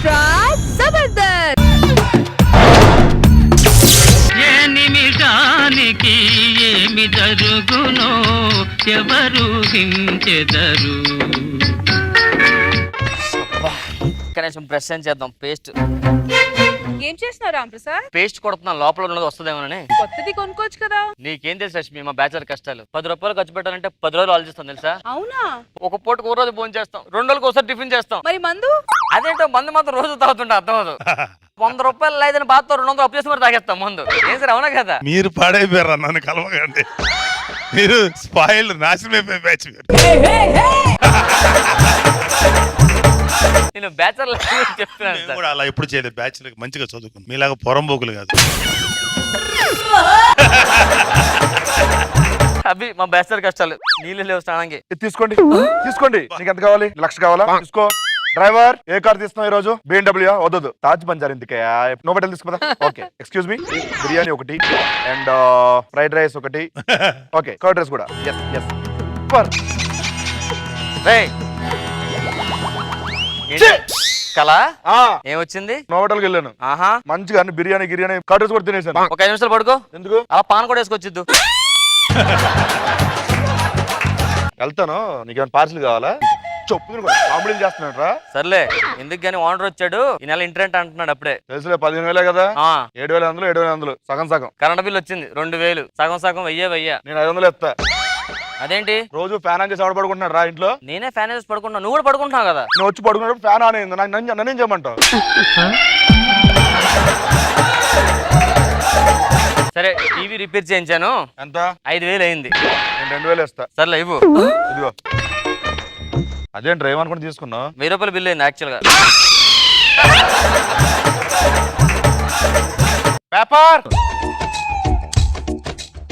Extra Jabardasth. ఏ నిమిషానికి ఏమి జరుగునో ఎవరు హించెదరు. కనీసం బ్రష్ అని చేద్దాం. పేస్ట్ ఏం చేస్తున్నారు రాంప్రసాద్? పేస్ట్ కొడుతున్నాను, లోపల ఉన్నది వస్తుందేమోనని. కొత్తది కొనుక్కోవచ్చు కదా. నీకేం తెలుసు లక్ష్మి, మా బ్యాచలర్ కష్టాలు. 10 రూపాయలు ఖర్చు పెట్టాలంటే 10 రోజులు ఆలోచిస్తాం తెలుసా. అవునా? ఒక పూటకు ఒక రోజు భోజనం చేస్తాం, 2 రోజులకు ఒకసారి టిఫిన్ చేస్తాం. మరి మందు? అదేంటో మందు మాత్రం రోజు తాగుతుంటే అర్థం అవదు. 100 రూపాయలు లేదని బాధతో 200 అప్పు చేసి మరి తాగేస్తాం మందు. ఏం సార్ అవునా కదా? మీరు పాడైపోయారా నన్ను కలవకండి. మీరు స్పాయిల్ నాశనమైపోయి బ్యాచ్ మీరు. నేను బ్యాచలర్ చెప్తున్నాను నేను సార్. కూడా అలా ఎప్పుడు చేయలేదు. బ్యాచ్ మంచిగా చదువుకున్నాను, మీలాగా పొరంబోకులు కాదు. అవి మా బ్యాచలర్ కష్టాలు. నీళ్ళు లేవు స్నానానికి. తీసుకోండి తీసుకోండి. నీకు ఎంత కావాలి? 1 లక్ష కావాలా? తీసుకో. డ్రైవర్ ఏ కార్ తీస్తున్నావు ఈ రోజు? BMW వద్దు, తాజ్ బంజార్ ఎందుకయ్యా? నోబెటల్ తీసుకుందా? ఓకే ఎక్స్క్యూజ్ మీ, బిర్యానీ ఒకటి అండ్ ఫ్రైడ్ రైస్ ఒకటి. ఓకే కర్డ్ రైస్ కూడా. Yes yes super. కళ ఏమొచ్చింది? నోబెటల్కి వెళ్ళాను. ఆహా మంచిగా అన్ని బిర్యానీ గిర్యానీ కర్డ్ రైస్ కూడా తినేసాను. ఒక 5 నిమిషాలు పడుకో. ఎందుకు? అలా పాన్ కూడా వేసుకొచ్చిద్దు. వెళ్తాను. నీకేమైనా పార్సిల్ కావాలా? చెప్పు కామెడీలు చేస్తున్నాడు రా. సర్లే ఎందుకు గానీ ఓనర్ వచ్చాడు, ఈ నెల ఇంటరెంట్ అంటున్నాడు. అప్పుడే తెలుసులే, 15,000 కదా. ఆ 7,000 7,000 సగం సగం. కరెంట్ బిల్ వచ్చింది 2,000, సగం సగం 1000. నేను 500 ఎత్తా. అదేంటి రోజు ఫ్యాన్ ఆన్ చేసి ఎవడ పడుకుంటున్నాడు రా ఇంట్లో? నేనే ఫ్యాన్ వేసి పడుకుంటున్నా, నువ్వు కూడా పడుకుంటున్నావు కదా. నువ్వు వచ్చి పడుకున్నప్పుడు ఫ్యాన్ ఆన్ అయింది. నన్నేం చేయమంటావు? సరే టీవీ రిపేర్ చేయించాను. ఎంత? 5,000 అయింది. నేను 2,000 ఇస్తా. సర్లే ఇవ్వు. ఇదిగో. అదేంటి ఏమనుకుంటే తీసుకున్నావు? 1000 రూపాయలు బిల్ అయింది యాక్చువల్ గా. పేపర్.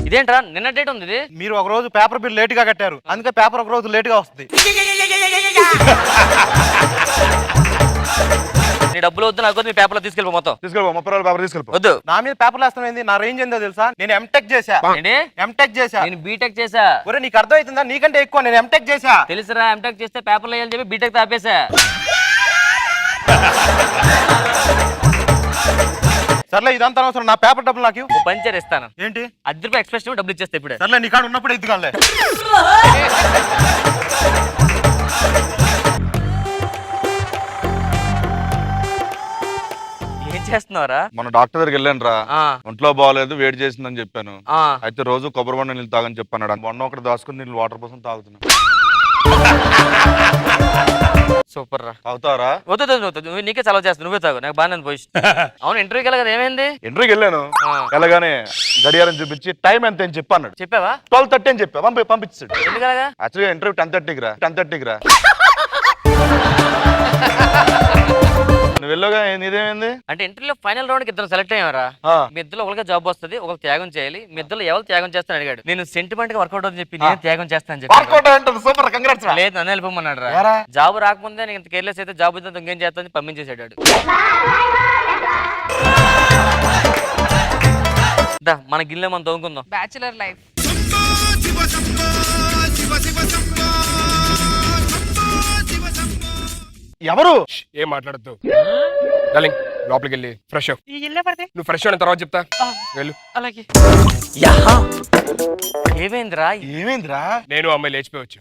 ఇదేంట్రా నిన్న డేట్ ఉంది ఇది? మీరు ఒక రోజు పేపర్ బిల్ లేట్ గా కట్టారు, అందుకే పేపర్ ఒక రోజు లేట్ గా వస్తుంది. నీ డబ్బులు వద్దు నాకు, నీ పేపర్లో తీసుకెళ్ళిపో మొత్తం. తీసుకెళ్ళిపో. 30 రూపాయల పేపర్ తీసుకెళ్ళిపో. వద్దు. నా మీద పేపర్ వేస్తామైంది. నా రేంజ్ ఏందో తెలుసా? నేను ఎంటెక్ చేశా. ఏంటి? ఎంటెక్ చేశా. నేను బీటెక్ చేసా. ఒరే నీకు అర్థమవుతుందా? నీకంటే ఎక్కువ నేను ఎంటెక్ చేశా. తెలుసురా, ఎంటెక్ చేస్తే పేపర్లు వేయాలని చెప్పి బీటెక్ తాపేసా. సర్లే ఇదంతా అవసరం. నా పేపర్ డబ్బులు నాకు ఇవ్వు. పంచర్ ఇస్తాను. ఏంటి? 10 రూపాయలు ఎక్స్ప్రెస్ డబ్బులు ఇచ్చేస్తే ఇప్పుడే. సర్లే నీ కాడ ఉన్నప్పుడు ఎత్తుకోలే. ఏం చేస్తున్నావురా? మన డాక్టర్ దగ్గరికి వెళ్ళాను రా. ఆ, ఒంట్లో బాగాలేదు, వేడి చేసిందని చెప్పాను. ఆ. అయితే రోజు కొబ్బరి బొండ నీళ్ళు తాగని చెప్పన్నాడు. బొండ ఒకటి దాచుకుని నీళ్ళు వాటర్ పోసం తాగుతున్నా. సూపర్ రా. తాగుతారా? వద్దు వద్దు వద్దు, నువ్వు నీకే చలవ చేస్తావు, నువ్వే తాగు. నాకు బాగా పొజిషన్. అవును ఇంటర్వ్యూకి వెళ్ళగా ఏమైంది? ఇంటర్వ్యూకి వెళ్ళాను. ఆ. వెళ్ళగానే గడియారం చూపించి టైం ఎంత అని చెప్పి అన్నాడు. చెప్పావా? 12:30 అని చెప్పా. పంపించాడు. ఎందుకలగా? యాక్చువల్గా ఇంటర్వ్యూ 10:30కి రా. 10:30కి రా. నువ్వు వెళ్ళగా నీదేమైంది? అంటే ఇంటర్వ్యూలో ఫైనల్ రౌండ్ కి 2 సెలెక్ట్ అయ్యారా? మీ ఇద్దరు ఒకరికి జాబ్ వస్తుంది, ఒకరికి త్యాగం చేయాలి. మీ ఇద్దరు ఎవరు త్యాగం చేస్తాను అడిగాడు. నేను సెంటిమెంట్ గా వర్కౌట్ అని చెప్పి నేను త్యాగం చేస్తాను చెప్పి. Super congrats. లేదు నన్ను వెళ్ళిపోమన్నాడు రా. జాబ్ రాకముందే నీకు ఇంత కేర్లెస్ అయితే జాబ్ అయితే ఇంకేం చేస్తాను పంపించేసాడు. మన గిన్నె మనం తోముకుందాం. Bachelor life. ఎవరు? ఏం మాట్లాడద్దు డార్లింగ్, లోపలికి వెళ్ళి ఫ్రెష్ అవ్వు. నువ్వు ఫ్రెష్ అయిన తర్వాత చెప్తా. వెళ్ళు. అలాగే. ఏమైందిరా? ఏమైందిరా? నేను అమ్మాయి లేచిపోవచ్చు.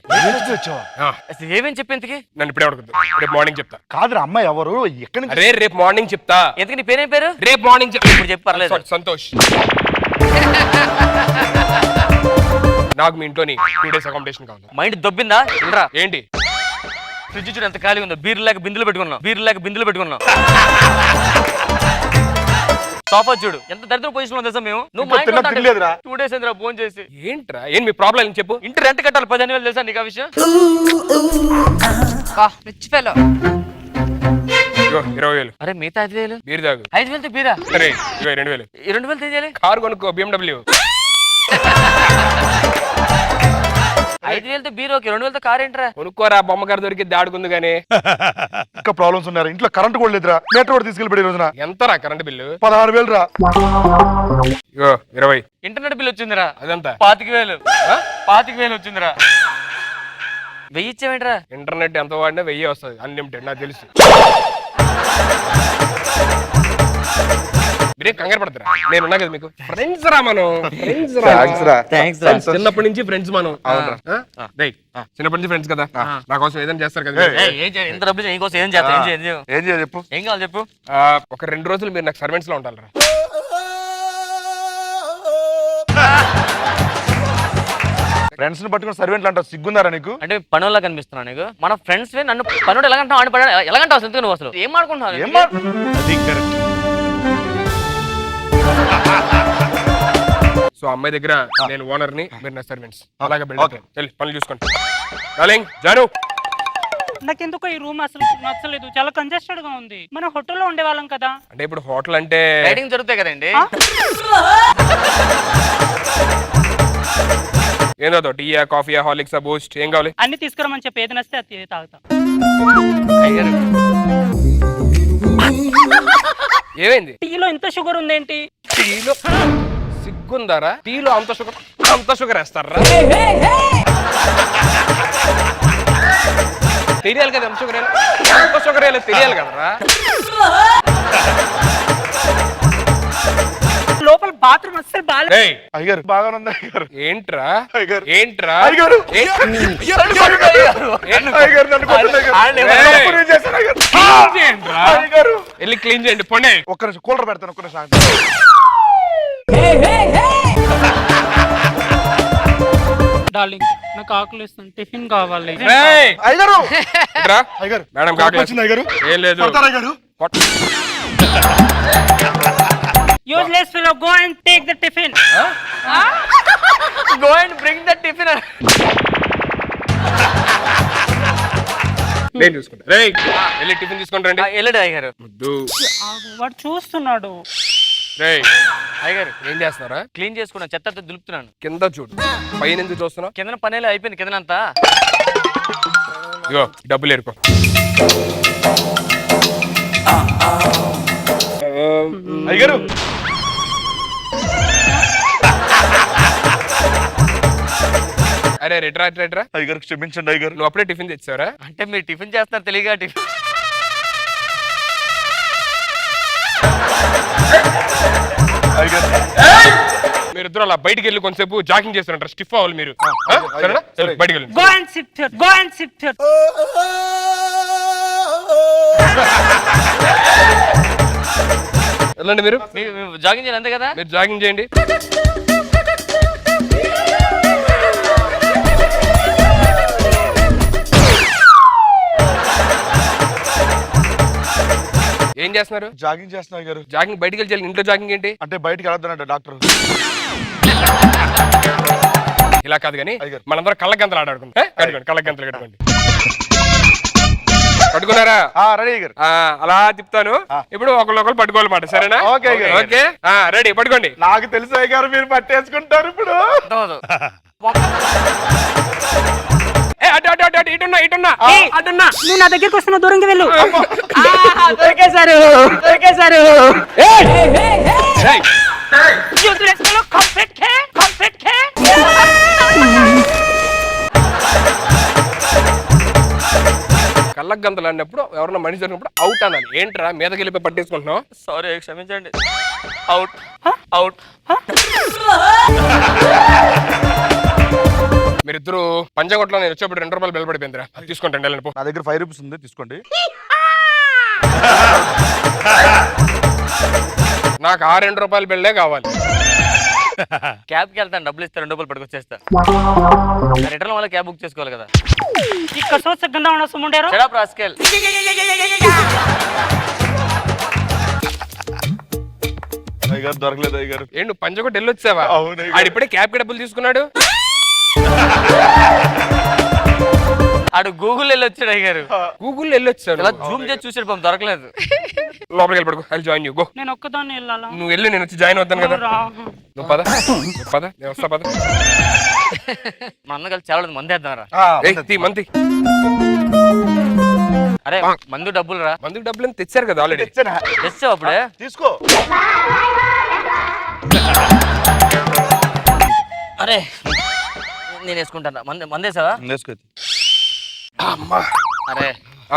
అసలు ఏమేం చెప్పేందుకు? నన్ను ఇప్పుడే అడగద్దు, రేపు మార్నింగ్ చెప్తా. కాదురా, అమ్మాయి ఎవరు? ఎక్కడి నుంచి? అరే రేపు మార్నింగ్ చెప్తా. ఎందుకు నీ పేరేం పేరు? రేపు మార్నింగ్ ఇప్పుడు చెప్పు పర్లేదు. సంతోష్. నాకు మీ ఇంట్లోని 2 days అకామిడేషన్ కావాలి. మైండ్ దొబ్బిందా? ఇంద్రా ఏంటి? ఫ్రిడ్జ్ చూడు ఎంత ఖాళీ ఉందో. బీర్ లేక బిందులు పెట్టుకున్నాం. సోఫా చూడు ఎంత దరిద్ర పొజిషన్ లో తెలుసా మేము. నువ్వు 2 days అయిందిరా ఫోన్ చేసి. ఏంట్రా ఏం మీ ప్రాబ్లం ఏం చెప్పు. ఇంటి రెంట్ కట్టాలి 15,000 తెలుసా నీకు ఆ విషయం? Rich fellow. 20,000. అరే మిగతా 5,000 బీర్ తాగు. 5,000 బీరా? అరే 2,000. 2,000 తీయాలి. కారు కొనుక్కో BMW. 5,000 బీర్ ఓకే, 2,000 కార్ ఏంట్రా? కొనుక్కోరా, బొమ్మగారు దొరికి దాడుకుంది గానీ. ఇంకా ప్రాబ్లమ్స్ ఉన్నారు ఇంట్లో. కరెంట్ కూడా లేదురా. మీటర్ కూడా తీసుకెళ్ళిపోయి రోజున. ఎంతరా కరెంట్ బిల్లు? 16,000 రా. 20. ఇంటర్నెట్ బిల్ వచ్చిందిరా. అదంతా 25,000. 25,000 వచ్చిందిరా. 1000 ఇచ్చావేంట్రా? ఇంటర్నెట్ ఎంత వాడినా 1000 వస్తుంది అన్లిమిటెడ్, నాకు తెలుసు. మీరేం కంగారు పడతారా? నేను ఉన్నా కదా మీకు. ఫ్రెండ్స్ రా మనం, ఫ్రెండ్స్ రా. థ్యాంక్స్ రా. థ్యాంక్స్ రా. చిన్నప్పటి నుంచి ఫ్రెండ్స్ మనం. రైట్, చిన్నప్పటి నుంచి ఫ్రెండ్స్ కదా. నా కోసం ఏదైనా చేస్తారు కదా. ఎంత డబ్బులు చేయి కోసం ఏం చేస్తా? ఏం చేయాలి చెప్పు. ఏం కావాలి చెప్పు. ఒక 2 రోజులు మీరు నాకు సర్వెంట్స్ లో ఉంటారు. ఫ్రెండ్స్ ని పట్టుకుని సర్వెంట్లు అంటావు, సిగ్గుందారా నీకు? అంటే పనుల్లో కనిపిస్తున్నా నీకు? మన ఫ్రెండ్స్ నన్ను పనుడు ఎలాగంటావు? ఆడి పనుడు ఎలాగంటావు? ఎందుకు నువ్వు అసలు ఏం ఆడుకుంటున్నావు? ఏం మాట? అది correct. సో అమ్మాయి దగ్గర నేను ఓనర్ ని, మీరు నా సర్వెంట్స్. అలాగే బిల్డప్ వెళ్ళి పనులు చూసుకోండి. డార్లింగ్ జాను. నాకెందుకో ఈ రూమ్ అసలు నచ్చలేదు, చాలా కంజెస్టెడ్ గా ఉంది. మన హోటల్లో ఉండేవాళ్ళం కదా. అంటే ఇప్పుడు హోటల్ అంటే రైడింగ్ జరుగుతాయి కదండి. ఏందో టీయా, కాఫీయా, హార్లిక్సా, బూస్ట్ ఏం కావాలి? అన్ని తీసుకురమని చెప్పి ఏది నస్తే అది తాగుతా. ఏమైంది? టీలో ఇంత షుగర్ ఉందేంటి? టీలో సిగ్గుందారా? టీలో అంత షుగర్ వేస్తారా? తెలియాలి కదా ఎంత షుగర్ వేయాలి తెలియాలి కదరా. లోపల బాత్రూమ్ అస్సలు బాగా అయ్యారు బాగానే ఉంది అయ్యారు. ఏంట్రా అయ్యగారు. ఏంట్రా అయ్యగారు. ఏంట్రా? అయ్యగారు నన్ను కొట్టండి అయ్యగారు. ఏయ్. తప్పు నేను చేశాను అయ్యగారు. క్లీన్ చేయండిరా. అయ్యగారు. వెళ్ళి క్లీన్ చేయండి పొండే. ఒక్క నిమిషం కూలర్ పెడతాను, ఒక్క నిమిషం. డార్లింగ్ నాకు ఆకలి ఇస్తుంది, టిఫిన్ కావాలి. ఏయ్. అయ్యగారు. ఏంట్రా? అయ్యగారు. మేడం కోపం వచ్చింది అయ్యగారు. ఏం లేదు. కొడతారా అయ్యగారు? Useless fellow, go and take the tiffin. Go and bring the tiffin. నేను చూసుకుంటా. రేయ్ వెళ్ళి టిఫిన్ తీసుకొని రండి. వెళ్ళడు అయ్యారు. ముద్దు. వాడు చూస్తున్నాడు. రేయ్ అయ్యారు ఏం చేస్తున్నారా? క్లీన్ చేసుకున్నా, చెత్త దులుపుతున్నాను. కింద చూడు, పైన ఎందుకు చూస్తున్నావు? కింద పనేలా అయిపోయింది కిందనంతా. ఇగో డబ్బులు ఏరుకో. అయ్యగారు. అరే రెట్రా రెట్రా. అయ్యగారు క్షమించండి అయ్యగారు. నువ్వు అప్పుడే టిఫిన్ తెచ్చావరా? అంటే మీరు టిఫిన్ చేస్తున్నారు తెలియగా టిఫిన్. అయ్యగారు. మీరిద్దరు అలా బయటికి వెళ్ళి కొంతసేపు జాగింగ్ చేస్తారంటారు, స్టిఫ్ అవ్వాలి మీరు. సరేనా? సరే, బయటికి వెళ్ళండి. Go and SIT here, go and SIT here. వెళ్ళండి మీరు. జాగింగ్ చేయాలి అంతే కదా? మీరు జాగింగ్ చేయండి. ఏం చేస్తున్నారు? జాగింగ్ చేస్తున్నా అయ్యగారు. జాగింగ్ బయటికి వెళ్ళి ఇంట్లో జాగింగ్ ఏంటి? అంటే బయటికి వెళ్ళొద్దన్నాడు డాక్టర్. ఇలా కాదు కానీ అయ్యగారు. మనందరం కళ్ళ గంతలు ఆడాడుకుంటాం. కట్టుకోండి, కళ్ళ గంతలు కట్టుకోండి. పట్టుకున్నారా? రెడీ అయ్యగారు. అలా తిప్పుతాను. ఇప్పుడు ఒకళ్ళు పట్టుకోవాలన్నమాట. సరేనా? Okay, okay. ఓకే రెడీ, పట్టుకోండి. నాకు తెలుసు అయ్యగారు మీరు పట్టేసుకుంటారు ఇప్పుడు. అటున్నా. నువ్వు నా దగ్గరికి వస్తున్నా, దూరంగా వెళ్ళు. దొరికేశారు, దొరికేశారు. యూజ్లెస్ ఫెలో, కంప్లీట్ కే, కంప్లీట్ కే. కళ్ళకు గంతలు అన్నప్పుడు ఎవరన్నా మనిషి జరిగినప్పుడు అవుట్ అనాలి. ఏంట్రా మీదకి వెళ్ళిపోయి పట్టేసుకుంటున్నావు? సారీ క్షమించండి. Out out. మీరిద్దరు పంచగొట్లో నేను వచ్చేప్పుడు 2 రూపాయలు బిల్ పడిపోయిందిరా. తీసుకుంటాండి వెళ్ళండి పో. నా దగ్గర 5 రూపీస్ ఉంది, తీసుకోండి. నాకు ఆ 2 రూపాయల బిల్లే కావాలి. క్యాబ్కి వెళ్తాను, డబ్బులు ఇస్తే 2 రూపాయలు పట్టుకొచ్చేస్తా. రిటర్న్ వల్ల క్యాబ్ బుక్ చేసుకోవాలి కదా. ఈ కసోత్ సగ్గందా ఉన్న సుముండేరో. చెడా ప్రాస్కెల్. అయ్యగారు దొరకలేదు అయ్యగారు. ఏంటి నువ్వు పంచగొట్టు వెళ్ళి వచ్చావా? అవును. ఆడిప్పుడే క్యాబ్ కి డబ్బులు తీసుకున్నాడు. ఆడు గూగుల్ వెళ్ళి వచ్చాడు అయ్యారు. గూగుల్ వెళ్ళి వచ్చాడు. ఇలా జూమ్ చేసి చూసాడు, పాపం దొరకలేదు. లోపలికి వెళ్ళి పడుకో. I join you. గో. నేను ఒక్కదాన్ని వెళ్ళాలా? నువ్వు వెళ్ళి నేను వచ్చి జాయిన్ అవుతాను కదా. రా. నువ్వు పద, నేను వస్తా పద. మన అన్న కలిసి చాలా మంది వేద్దాంరా. మంది అరే మందు డబ్బులు రా. మందుకు డబ్బులు తెచ్చారు కదా ఆల్రెడీ. తెచ్చావు అప్పుడే. తీసుకో. అరే నేను వేసుకుంటాను. మందేసావా? వేసుకో. అరే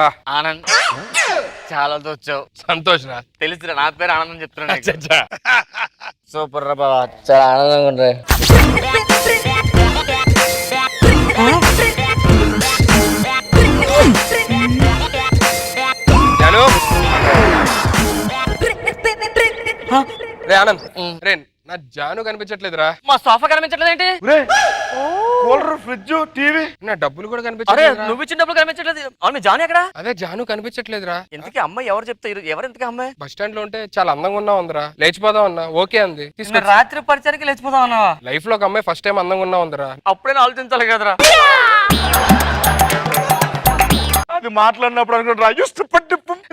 ఆ, ఆనంద్ చాలా వచ్చావు. సంతోష్ రా. తెలుసురా, నా పేరు ఆనందం చెప్తున్నాను. అచ్చచ్చా. సూపర్ రా బాబా, చాలా ఆనందంగా ఉండే. జాను రే ఆనంద్ రే నా జాను కనిపించట్లేదురా. మా సోఫా కనిపించట్లేదేంటి? Cooler, fridge, TV. నా డబ్బులు కూడా అరే కనిపించట్లేదు. నువ్వు ఇచ్చిన డబ్బులు కనిపించట్లేదు. అవును, మీ జాను ఎక్కడ? అదే జాను కనిపించట్లేదురా. ఇంతకీ అమ్మాయి ఎవరు చెప్తారు? ఎవరు ఇంతకీ అమ్మాయి? బస్ స్టాండ్ లో ఉంటే చాలా అందంగా ఉన్నావు ఉందిరా. లేచిపోదాం అన్నా ఓకే అంది. నిన్న రాత్రి పరిచయానికి లేచిపోతావు అన్నావా? లైఫ్ లో ఒక అమ్మాయి ఫస్ట్ టైం అందంగా ఉన్నావు ఉందిరా. అప్పుడే ఆలోచించాలి కదరా. అది మాట్లాడినప్పుడు అనుకుంటా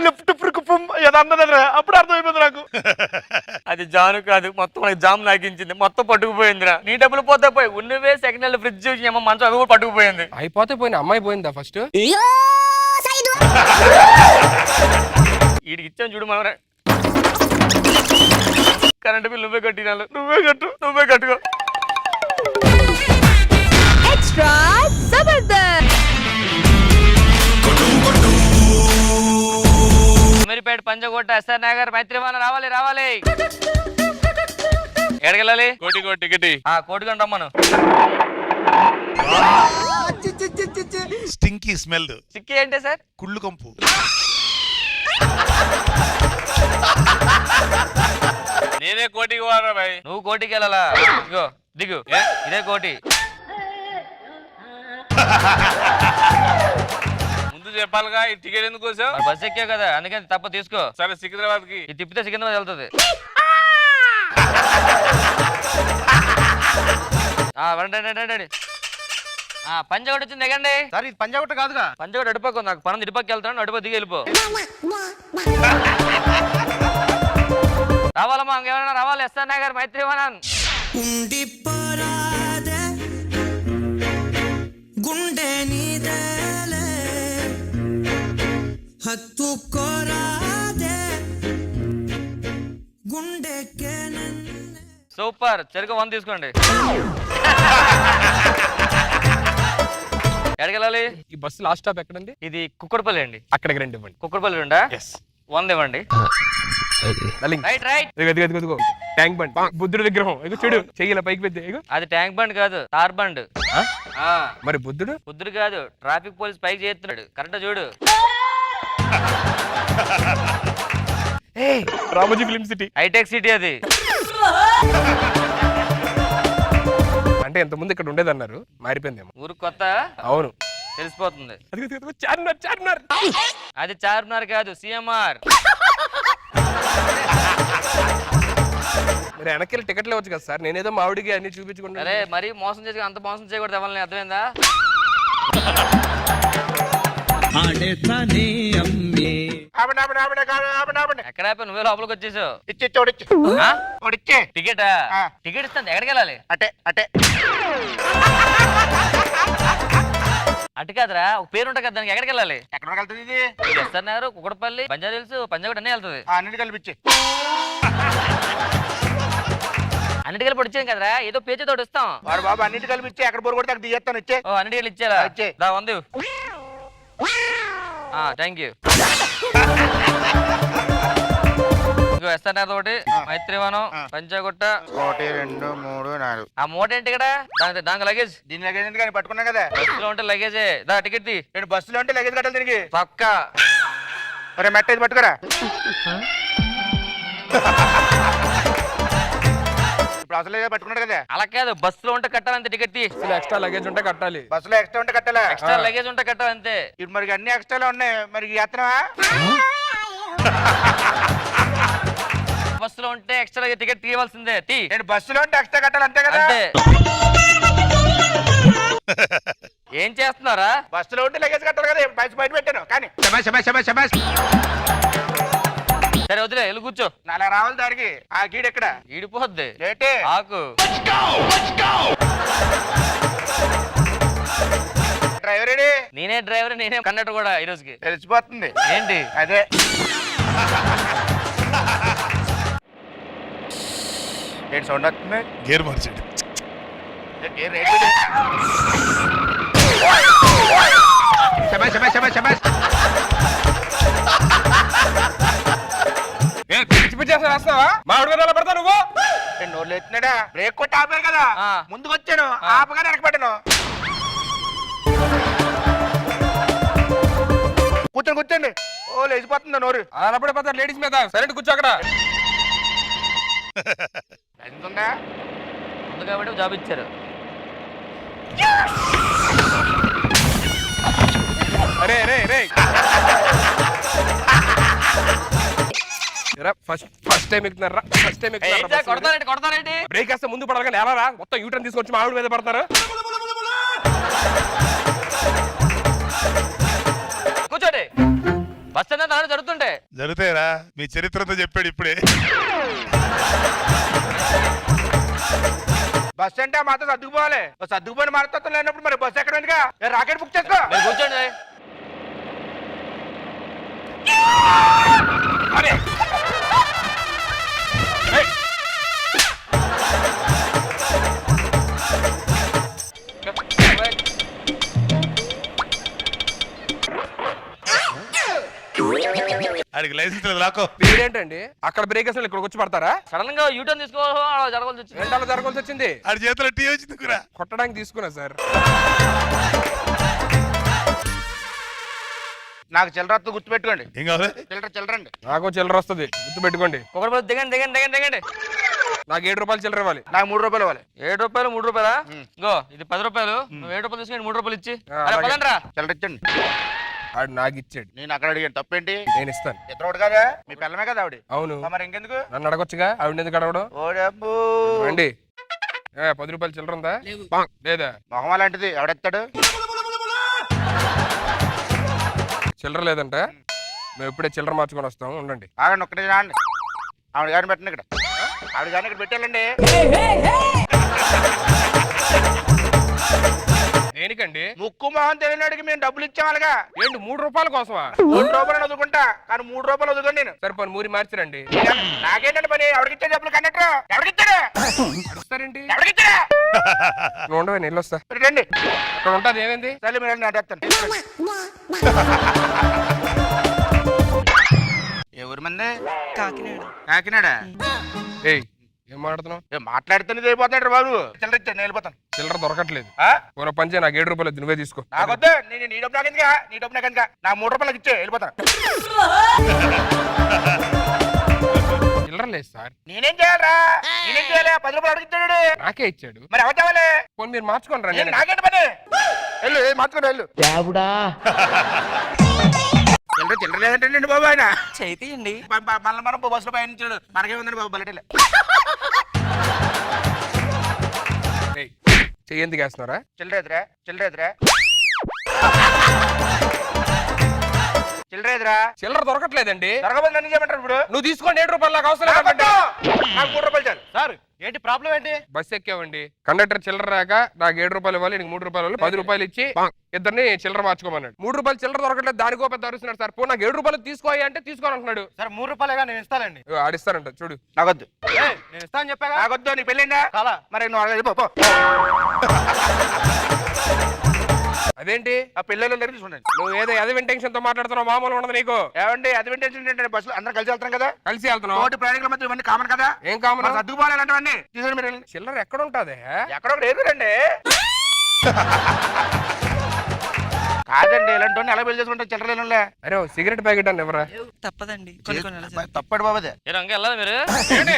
లెఫ్ట్ పురుకుపం ఏదన్నదరా, అప్పుడు అర్థమైపోయింది నాకు. అది జాను కాదు, మొత్తం మనకి జామ్ లాగించింది, మొత్తం పట్టుకుపోయిందిరా. నీ డబ్బులు పోతే పోయి ఉన్నవే సెకండ్ హ్యాండ్ ఫ్రిడ్జ్ మంచం అవి కూడా పట్టుకుపోయింది. అయిపోతే పోయిన అమ్మాయి పోయిందా ఫస్ట్? వీడికి ఇచ్చాను చూడు మన కరెంట్ బిల్ నువ్వే కట్టినాను. నువ్వే కట్టుకో. ఎక్స్ట్రా జబర్దస్త్. అమీర్పేట, పంజకోట, ఎస్ఆర్ నగర్, మైత్రివనం రావాలి. ఎక్కడికెళ్ళాలి? కోటికొండ రమ్మను. Stinky smell. చిక్కి ఏంటి సార్? కుళ్ళు కంపు. నేనే కోటికి పోరా భాయ్. నువ్వు కోటికి వెళ్ళాలా? ఇగో దిగు, ఇదే కోటి. ముందు చెప్పాలిగా, ఈ టికెట్ ఎందుకు కోసం? బస్ ఎక్కా కదా, అందుకని తప్ప తీసుకో. సరే, సికింద్రాబాద్ కి ఇది తిప్పితే సికింద్రాబాద్ వెళ్తుంది. రండి. పంజాగుట్ట వచ్చింది ఎగండి. సార్ ఇది పంజాగుట్ట కాదుగా. పంజాగుట్ట అడుపక్క, నాకు పనం ఇటుపక్క వెళ్తాను, అడుపక్క దిగి వెళ్ళిపో. రావాలమ్మా, ఇంకెవరైనా రావాలి? ఎస్ఆర్ నగర్, మైత్రివనం. గుండె నీదేలే హత్తుకోరాదే గుండెకే నన్నే. సూపర్, చెరుకు 1 తీసుకోండి. ఎక్కడికి వెళ్ళాలి? ఈ బస్సు లాస్ట్ స్టాప్ ఎక్కడండి? ఇది కుక్కడపల్లి అండి. అక్కడికి రండి ఇవ్వండి. కుక్కడపల్లి ఉండా? ఎస్ 100 ఇవ్వండి. రైట్. ఇదిగో ట్యాంక్ బండ్, బుద్ధుడి విగ్రహం. ఇగో చూడు, చెయ్యిల పైకి పెద్ద. ఇగో అది ట్యాంక్ బండ్ కాదు, తార్ బండ్. మరి బుద్ధుడు? బుద్ధుడు కాదు, ట్రాఫిక్ పోలీస్ పైకి చేస్తున్నాడు. కరెక్ట్ చూడు. Ramoji film city, Hitech City అది. అంటే ఎంత ముందు ఇక్కడ ఉండేదన్నారు, మారిపోయిందేమో. ఊరు కొత్త, అవును తెలిసిపోతుంది. చార్మినార్. అది చార్మినార్ కాదు, సిఎంఆర్. మీరు వెనక్కి టికెట్లు ఇవ్వచ్చు కదా సార్, నేనేదో మావిడికి అన్ని చూపించుకుంటా. అరే మరీ మోసం చేసి అంత మోసం చేయకూడదు ఎవరిని, అర్థమైందా? ఎక్కడ నువ్వే లోపలికి వచ్చేసావు. టికెటా? టికెట్ ఇస్తాను, ఎక్కడికి వెళ్ళాలి? అటే అటు కాదురా, ఒక పేరు ఉంటుంది కదా దానికి, ఎక్కడికి వెళ్ళాలి? ఎక్కడ వెళ్తుంది ఇది? ఎస్ఆర్ నగర్, కుక్కడపల్లి, బంజారా హిల్స్, పంజాగుట్ట అన్నీ వెళ్తుంది. అన్నిటి కలిపిచ్చే. అన్నిటికల్ పొడిచాం కదరా, ఏదో పేజీ తోటి ఇస్తాం. వాడు బాబు అన్నిటి కలిపిచ్చే, ఎక్కడ బోర్ కొడితే అక్కడ తీయేస్తాను. ఇచ్చే. ఓ అన్నిటికల్ ఇచ్చేలా? ఇచ్చే. దా 100. Thank you. ఇగో ఎస్ఆర్ నగర్ ఒకటి, మైత్రివనం, పంజాగుట్ట. 1 2 3 4. ఆ మూట ఏంటి ఇక్కడ? దానికి లగేజ్. దీని లగేజ్ ఎందుకని పట్టుకున్నా కదా. బస్సులో ఉంటే లగేజే. దా టికెట్ తీ. నేను బస్సులో ఉంటే లగేజ్ కట్టాలి తిరిగి. పక్క. ఒరే మెట్ట ఇది పట్టుకురా. ఇప్పుడు అసలు పట్టుకున్నాడు కదా. అలా కాదు, బస్సులో ఉంటే కట్టాలంతే టికెట్ తీ. ఎక్స్ట్రా లగేజ్ ఉంటే కట్టాలి. బస్సులో ఎక్స్ట్రా ఉంటే కట్టాలా? ఎక్స్ట్రా లగేజ్ ఉంటే కట్టాలంతే. ఇప్పుడు మరి అన్ని ఎక్స్ట్రాలు ఉన్నాయి, మరి ఎత్తనవా? బస్సులో ఉంటే ఎక్స్ట్రా టికెట్ తీయవలసిందే. తీ. నేను బస్సులో ఉంటే ఎక్స్ట్రా కట్టాలి అంతే కదా. అంతే. ఏం చేస్తున్నారా? బస్సులో ఉంటే లగేజ్ కట్టాలి కదా, బయట పెట్టాను కానీ. సరే వదిలే, వెళ్ళి కూర్చో. నాలా రావాలి దానికి. ఆ గీడు ఎక్కడ? ఈడిపోద్ది. లేటే ఆకు. డ్రైవర్ నేనే డ్రైవర్, నేనే కండక్టర్ కూడా ఈ రోజుకి. తెలిసిపోతుంది. ఏంటి? అదే ఏంటి సౌండ్ వస్తుంది? గేర్ మార్చండి. గేర్ రేట్ అల్లుడా బ్రేక్ కొట్టి ఆపారు కదా ముందుకు వచ్చాను ఆపగానే వెనకబడ్డాను. కూర్చోండి ఓ లేచిపోతుందా నోరు. అప్పుడే పోతారు లేడీస్ మీద. సైలెంట్ కూర్చో అక్కడ. ఉందా ఉంది కాబట్టి జాబ్ ఇచ్చారు. అరే రే రే ఫస్ట్ టైం ఎక్కుతున్నారా? ఫస్ట్ టైం కొడతారండి బ్రేక్ వేస్తే ముందు పడాలి కానీ ఎలా రా? మొత్తం యూటర్న్ తీసుకొచ్చి మా ఆవిడ మీద పడతారు. కూర్చోండి. బస్ స్టాండ్ నాడు జరుగుతుంటే జరుగుతాయిరా, మీ చరిత్రతో చెప్పాడు ఇప్పుడే. బస్ అంటే మాతో సర్దుకుపోవాలి. సర్దుకుపోయిన మాతో లేనప్పుడు మరి బస్ ఎక్కడ ఉందిగా రాకెట్ బుక్ చేసుకో. మీరు కూర్చోండి. అరే ఆడికి లైసెన్స్ లేదు లాకో. మీరేంటండి అక్కడ బ్రేక్ వేసిన ఇక్కడికి వచ్చి పడతారా? సడన్ గా యూటర్న్ తీసుకోవాలి జరగాల్సి వచ్చింది. రెండాలు జరగాల్సి వచ్చింది. ఆడి చేతిలో టీ వచ్చింది కూర కొట్టడానికి తీసుకున్నా సార్. నాకు చిల్లర గుర్తుపెట్టుకోండి. ఏం కావాలి? చిల్లరండి. నాకు చిల్లర వస్తుంది, గుర్తు పెట్టుకోండి. ఒకటి దిగండి దిగండి దిగండి దిగండి. నాకు 7 రూపాయలు చిల్లర ఇవ్వాలి. నాకు 3 రూపాయలు ఇవ్వాలి. 7 రూపాయలు 3 రూపాయలా? గో ఇది 10 రూపాయలు. నువ్వు 7 రూపాయలు తీసుకుని 3 రూపాయలు ఇచ్చి పదండి రా. చిల్లర ఇచ్చండి. ఆడు నాకు ఇచ్చాడు, నేను అక్కడ అడిగాను తప్పేంటి? నేను ఇస్తాను. ఇద్దరు కదా మీ పిల్లమే కదా ఆవిడ. అవును, మరి ఇంకెందుకు నన్ను అడగొచ్చుగా, ఆవిడ ఎందుకు అడగడం? ఓడబ్బు రండి. 10 రూపాయలు చిల్లర ఉందా లేదా? మొహం అలాంటిది ఎవడెత్తాడు? చిల్లర లేదంట. మేము ఇప్పుడే చిల్లర మార్చుకొని వస్తాం, ఉండండి. ఆగండి ఒక్కటే రాండి. ఆవిడ గారిని పెట్టండి ఇక్కడ. ఆవిడ గారిని ఇక్కడ పెట్టాలండి. దేనికండి? ముక్కు మొహం తెలియనాడికి మేము డబ్బులు ఇచ్చామలుగా. ఏంటి 3 రూపాయల కోసమా? 3 రూపాయలు వదుకుంటా కానీ 3 రూపాయలు వదుకోండి నేను. సరే పని మూరి మార్చిరండి. నాకేంటంటే పని ఎవరికిచ్చే డబ్బులు కండక్టర్ ఎవరికిచ్చాడు? అడుస్తారేంటి? ఎవరికిచ్చాడా? నువ్వు ఉండవే, నేను వస్తా. రండి ఇక్కడ ఉంటుంది. ఏమైంది? సరే మీరు నాటేస్తాను. ఎవరి మంది? కాకినాడ. ఏయ్ ఏం మాట్లాడుతున్నావు? మాట్లాడితేనే అయిపోతాడు బాబు. చిల్లర ఇచ్చాను వెళ్ళిపోతాను. చిల్లర దొరకట్లేదు. ఓ పని చేయి, నాకు 7 రూపాయలు నువ్వే తీసుకో. నాకొద్దు. నేను నీ డబ్బు నాకెందుగా? నీ డబ్బు నాకెందుగా? నాకు 3 రూపాయలకి ఇచ్చే వెళ్ళిపోతాను. చిల్లర లేదు సార్. నేనేం చేయాలరా? నేనేం చేయాలి? 10 రూపాయలు అడిగిచ్చాడు. నాకే ఇచ్చాడు. మరి ఎవరు తేవాలి? పోనీ మీరు మార్చుకోండి రండి. నాకేంటి పని? వెళ్ళు మార్చుకోండి వెళ్ళు. చిల్లర లేదంటండి బాబు ఆయన. చేయండి. మళ్ళీ మనం బస్సులో పయనించాడు. మనకేముందండి బాబు బలటలే. చెయ్యి ఎందుకు వేస్తున్నారా? చిల్లరేదిరా చిల్లరేదిరా చిల్లరేదిరా. చిల్లర దొరకట్లేదండి. దొరకబోదు నన్ను చేయమంటారు ఇప్పుడు. నువ్వు తీసుకోండి, 7 రూపాయలు నాకు అవసరం లేదండి. నాకు 3 రూపాయలు చాలు. సార్ ఏంటి ప్రాబ్లం ఏంటి? బస్ ఎక్కామండి, కండక్టర్ చిల్లర రాక నాకు 7 రూపాయలు ఇవ్వాలి, నీకు 3 రూపాయలు ఇవ్వాలి. 10 రూపాయలు ఇచ్చి ఇద్దరిని చిల్లర మార్చుకోమన్నాడు. 3 రూపాయలు చిల్లర దొరకట్లేదు, దానికో పెద్ద అరుస్తున్నాడు సార్. పో నాకు 7 రూపాయలు తీసుకోవాలి అంటే తీసుకోవాలంటున్నాడు. సార్ 3 రూపాయలుగా నేను ఇస్తానండి. ఆడిస్తారంట చూడు. నాకొద్దు. నేను ఇస్తాను చెప్పాగా. నాకొద్దు. నీకు పెళ్ళిందా? చాలా. మరి నువ్వు వెళ్ళిపో. అదేంటి ఆ పిల్లలు చూడండి. నువ్వు ఏదో ఎదవ ఇంటెన్షన్ తో మాట్లాడుతున్నావు, మామూలు ఉండదు నీకు. ఏమండి అది వింటే బస్సులో అందరం కలిసి వెళ్తాం కదా. కలిసి వెళ్తున్నావు. తోటి ప్రయాణికుల మధ్య ఇవన్నీ కామన్ కదా. ఏం కామన్? సర్దుకుపోవాలంటే తీసుకుని మీరు వెళ్ళండి. చిల్లర ఎక్కడ ఉంటది? ఎక్కడో రేరురండి. కాదండి ఇలాంటి ఎలా బిల్ చేసుకుంటే చిల్లరలే. అరే సిగరెట్ ప్యాకెట్ అని ఎవరా? తప్పదండి. తప్పడు బాబదే. వెళ్ళాలి మీరు.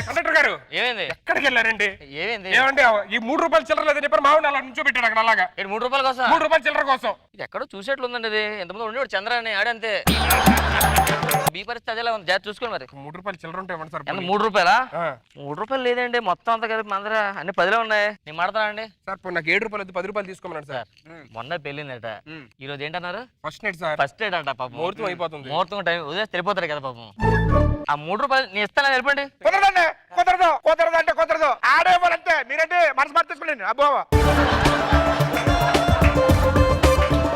కండక్టర్ గారు ఏమైంది? ఎక్కడికి వెళ్ళారండి? ఏమైంది? ఏమండి ఈ 3 రూపాయలు చిల్లర లేదని చెప్పారు, మామూలు అలా నుంచో పెట్టాడు అక్కడ అలాగా. 3 రూపాయల కోసం? 3 రూపాయలు చిల్లర కోసం. ఇది ఎక్కడో చూసేట్లు ఉందండి. ఇది ఎంతమంది ఉండేవాడు చంద్ర అని ఆడంతే. మీ పరిస్థితి అదేలా ఉంది, జాగ్రత్త చూసుకోండి. మరి 3 రూపాయలు చిల్లర ఉంటే ఇవ్వండి సార్. 3 రూపాయలా? 3 రూపాయలు లేదండి, మొత్తం అంతా కలిపి అందరూ అన్ని 10 ఉన్నాయి. నేను మాడతానండి సార్. నాకు 7 రూపాయలు 10 రూపాయలు తీసుకోమన్నాడు సార్. మొన్న పెళ్ళిందట, ఈ రోజు ఏంటన్నారు? First night sir. First night అంట. పాపం ముహూర్తం అయిపోతుంది. ముహూర్తం టైం ఉదయం తెలిపోతారు కదా పాపం. ఆ 3 రూపాయలు నేను ఇస్తాను వెళ్ళిపోండి. కుదరదండి. కుదరదు అంటే కుదరదు. ఆడే వాళ్ళంతే. మీరంటే మనసు మార్చేసుకోండి. అబ్బో